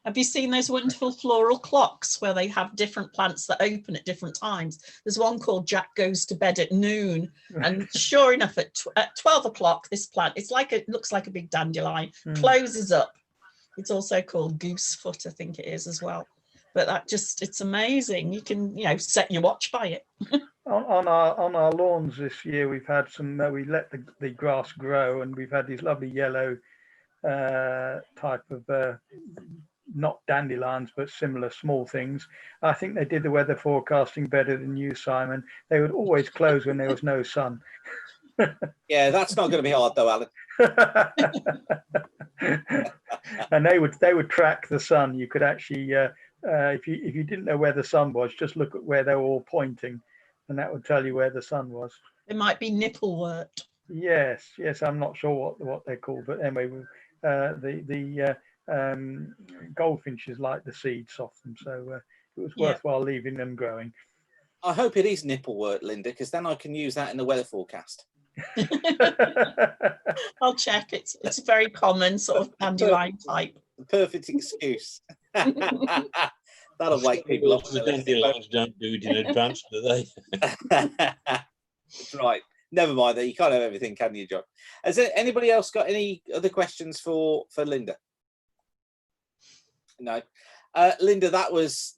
Have you seen those wonderful floral clocks where they have different plants that open at different times? There's one called Jack Goes to Bed at Noon, and sure enough, at 12 o'clock, this plant, it looks like a big dandelion, closes up. It's also called Goosefoot, I think it is as well. But it's amazing. You can, set your watch by it. On our lawns this year, we've had some. We let the grass grow, and we've had these lovely yellow type of. Not dandelions, but similar small things. I think they did the weather forecasting better than you, Simon. They would always close when there was no sun. Yeah, that's not going to be hard though, Alan. And they would track the sun. You could actually, if you didn't know where the sun was, just look at where they were all pointing, and that would tell you where the sun was. It might be nipplewort. Yes, I'm not sure what they're called, but anyway, the goldfinches like the seeds off them, so it was worthwhile leaving them growing. I hope it is nipplewort, Linda, because then I can use that in the weather forecast. I'll check. It's a very common sort of dandelion type. The perfect excuse. That'll wake people up. The dandelions don't do it in advance, do they? Right. Never mind that. You can't have everything, can you, John? Has anybody else got any other questions for Linda? No. Linda, that was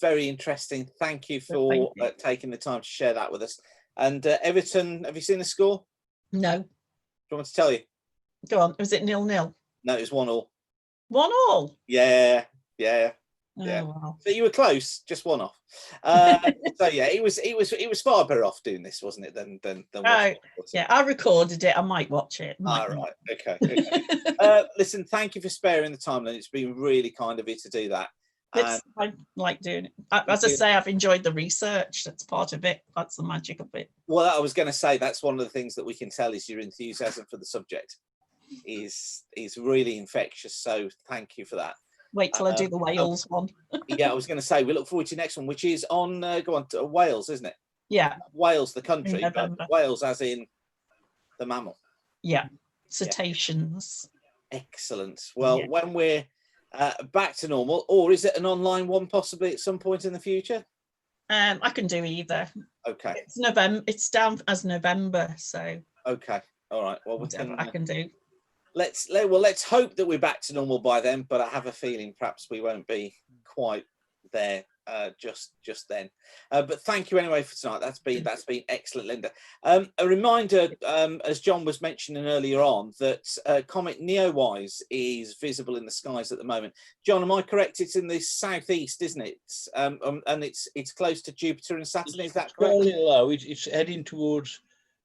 very interesting. Thank you for taking the time to share that with us. And Everton, have you seen the score? No. Do you want me to tell you? Go on. Was it 0-0? No, it was 1-1. 1-1? Yeah. Oh, Yeah. wow. So you were close, just one off. So yeah, it was far better off doing this, wasn't it? Than yeah, I recorded it. I might watch it. All right. Okay. Listen, thank you for sparing the time, and it's been really kind of you to do that. I like doing it. As I say, I've enjoyed the research. That's part of it. That's the magic of it. Well, I was going to say that's one of the things that we can tell is your enthusiasm for the subject is really infectious. So thank you for that. Wait till I do the Wales one. Yeah, I was going to say we look forward to your next one, which is on to Wales, isn't it? Yeah. Wales, the country, but Wales as in the mammal. Yeah. Cetaceans. Excellent. Well, when we're back to normal, or is it an online one possibly at some point in the future? I can do either. Okay. It's November. It's down as November, so. Okay. All right. Well, I can do. Let's hope that we're back to normal by then, but I have a feeling perhaps we won't be quite there just then. But thank you anyway for tonight. That's been excellent, Linda. A reminder, as John was mentioning earlier on, that Comet Neowise is visible in the skies at the moment. John, am I correct? It's in the southeast, isn't it? And it's close to Jupiter and Saturn. Is that correct? Fairly low. It's heading towards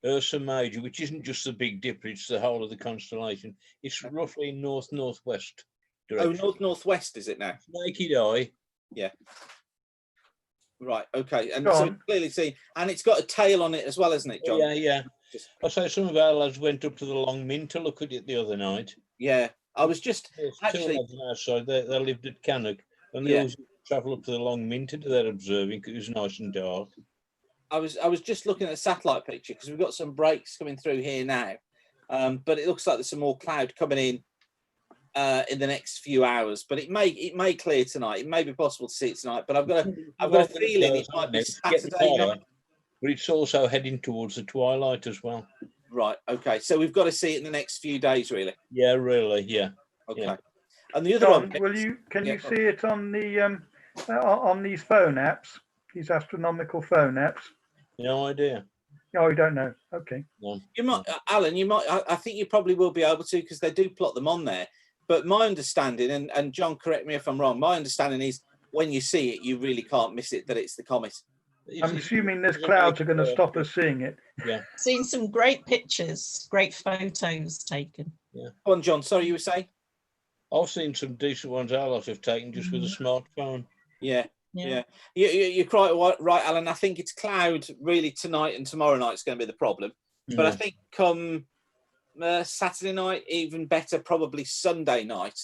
Ursa Major, which isn't just the Big Dipper, it's the whole of the constellation. It's roughly north-northwest direction. Oh, north-northwest is it now? Naked eye. Yeah. Right, okay. And so it's clearly seen, and it's got a tail on it as well, isn't it, John? Yeah. I say some of our lads went up to the Long Min to look at it the other night. Yeah, I was just actually outside. They lived at Cannock, and they always travel up to the Long Min to do their observing because it was nice and dark. I was just looking at a satellite picture because we've got some breaks coming through here now, but it looks like there's some more cloud coming in the next few hours. But it may clear tonight. It may be possible to see it tonight. But I've got a feeling it might be Saturday night. But it's also heading towards the twilight as well. Right. Okay. So we've got to see it in the next few days, really. Yeah. Really. Yeah. Okay. Yeah. And the other John, one. Can you see it on the on these phone apps? These astronomical phone apps. No idea. Oh, you don't know. Okay. No. You might, Alan. You might. I think you probably will be able to because they do plot them on there. But my understanding, and John, correct me if I'm wrong. My understanding is when you see it, you really can't miss it. That it's the comet. I'm assuming there's clouds are going to stop us seeing it. Yeah. Seen some great pictures, great photos taken. Yeah. Go on, John. Sorry, you were saying? I've seen some decent ones our lot have taken just with a smartphone. Yeah. You're quite right, Alan. I think it's cloud really tonight and tomorrow night is going to be the problem. But I think come Saturday night, even better, probably Sunday night,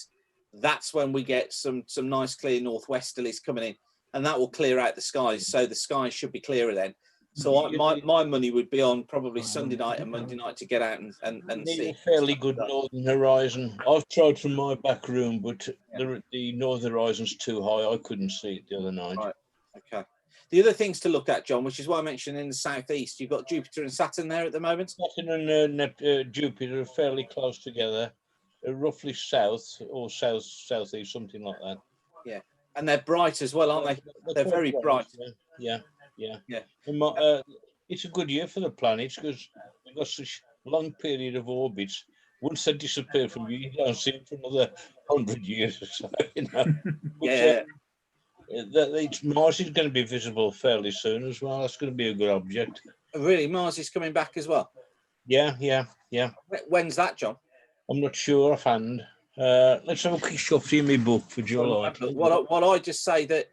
that's when we get some nice clear northwesterlies coming in, and that will clear out the skies. So the skies should be clearer then. So my money would be on probably Sunday night and Monday night to get out and see a fairly good northern horizon. I've tried from my back room, but the northern horizon's too high. I couldn't see it the other night. Right. Okay. The other things to look at, John, which is why I mentioned in the southeast, you've got Jupiter and Saturn there at the moment. Saturn and Jupiter are fairly close together, roughly south or southeast, something like that. Yeah, and they're bright as well, aren't they? They're very bright. Yeah. And it's a good year for the planets because they've got such long period of orbits. Once they disappear from you, you don't see them for another 100 years or so. You know. Yeah. Mars is going to be visible fairly soon as well. That's going to be a good object. Really, Mars is coming back as well. Yeah. When's that, John? I'm not sure offhand. Let's have a quick shuffle in my book for July. What I just say that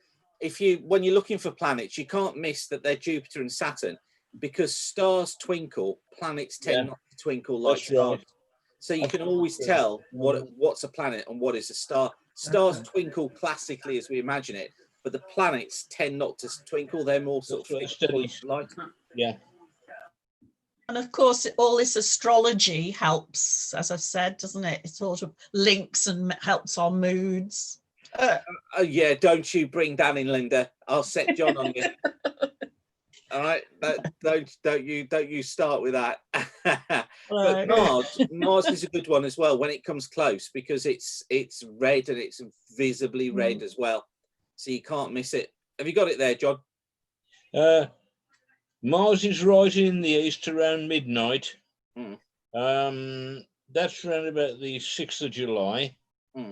when you're looking for planets, you can't miss that they're Jupiter and Saturn, because stars twinkle, planets tend not to twinkle like stars. Right. So you can always tell what's a planet and what is a star. Stars twinkle classically as we imagine it, but the planets tend not to twinkle. They're more sort of steady light. Yeah. And of course, all this astrology helps, as I've said, doesn't it? It sort of links and helps our moods. Yeah, don't you bring that in, Linda. I'll set John on you. All right, don't you start with that. But Mars is a good one as well when it comes close, because it's red and it's visibly red as well, so you can't miss it. Have you got it there, John? Mars is rising in the east around midnight. That's around about the 6th of July.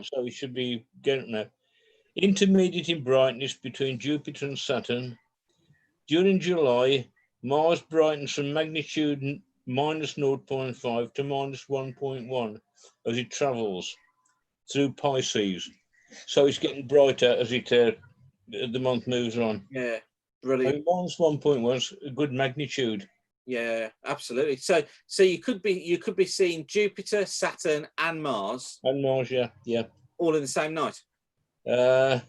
So we should be getting there. Intermediate in brightness between Jupiter and Saturn. During July, Mars brightens from magnitude minus 0.5 to minus 1.1 as it travels through Pisces. So it's getting brighter as the month moves on. Yeah, brilliant. Minus 1.1 is a good magnitude. Yeah, absolutely. So you could be seeing Jupiter, Saturn, and Mars. And Mars, yeah. All in the same night. The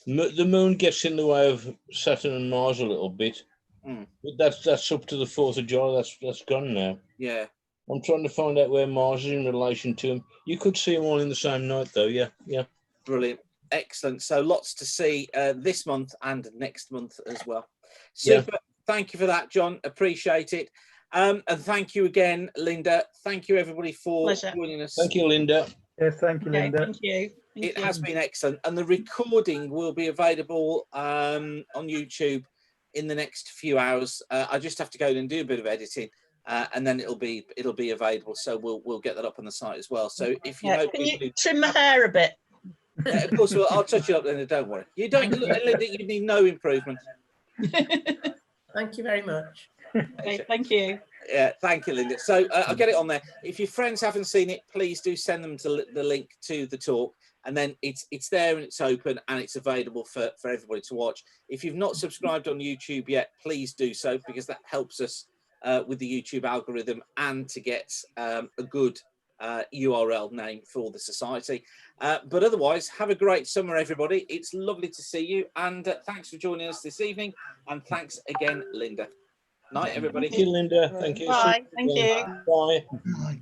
moon gets in the way of Saturn and Mars a little bit, but that's up to the 4th of July. That's gone now. Yeah. I'm trying to find out where Mars is in relation to them. You could see them all in the same night, though. Yeah. Brilliant, excellent. So lots to see this month and next month as well. Super. Yeah. Thank you for that, John. Appreciate it. And thank you again, Linda. Thank you, everybody, for joining us. Thank you, Linda. Yes, thank you, Linda. Thank you. It has been excellent, and the recording will be available on YouTube in the next few hours. I just have to go and do a bit of editing, and then it'll be available. So we'll get that up on the site as well. So if you know, can you trim my hair a bit? Yeah, of course, I'll touch it up, Linda. Don't worry. You don't look, Linda. You need no improvement. Thank you very much. Okay, thank you. Yeah, thank you, Linda. So I'll get it on there. If your friends haven't seen it, please do send them to the link to the talk. And then it's there and it's open and it's available for everybody to watch. If you've not subscribed on YouTube yet, please do so, because that helps us with the YouTube algorithm and to get a good URL name for the society. But otherwise, have a great summer, everybody. It's lovely to see you. And thanks for joining us this evening. And thanks again, Linda. Night, everybody. Thank you, Linda. Thank you. Bye. Thank you. Bye. Right.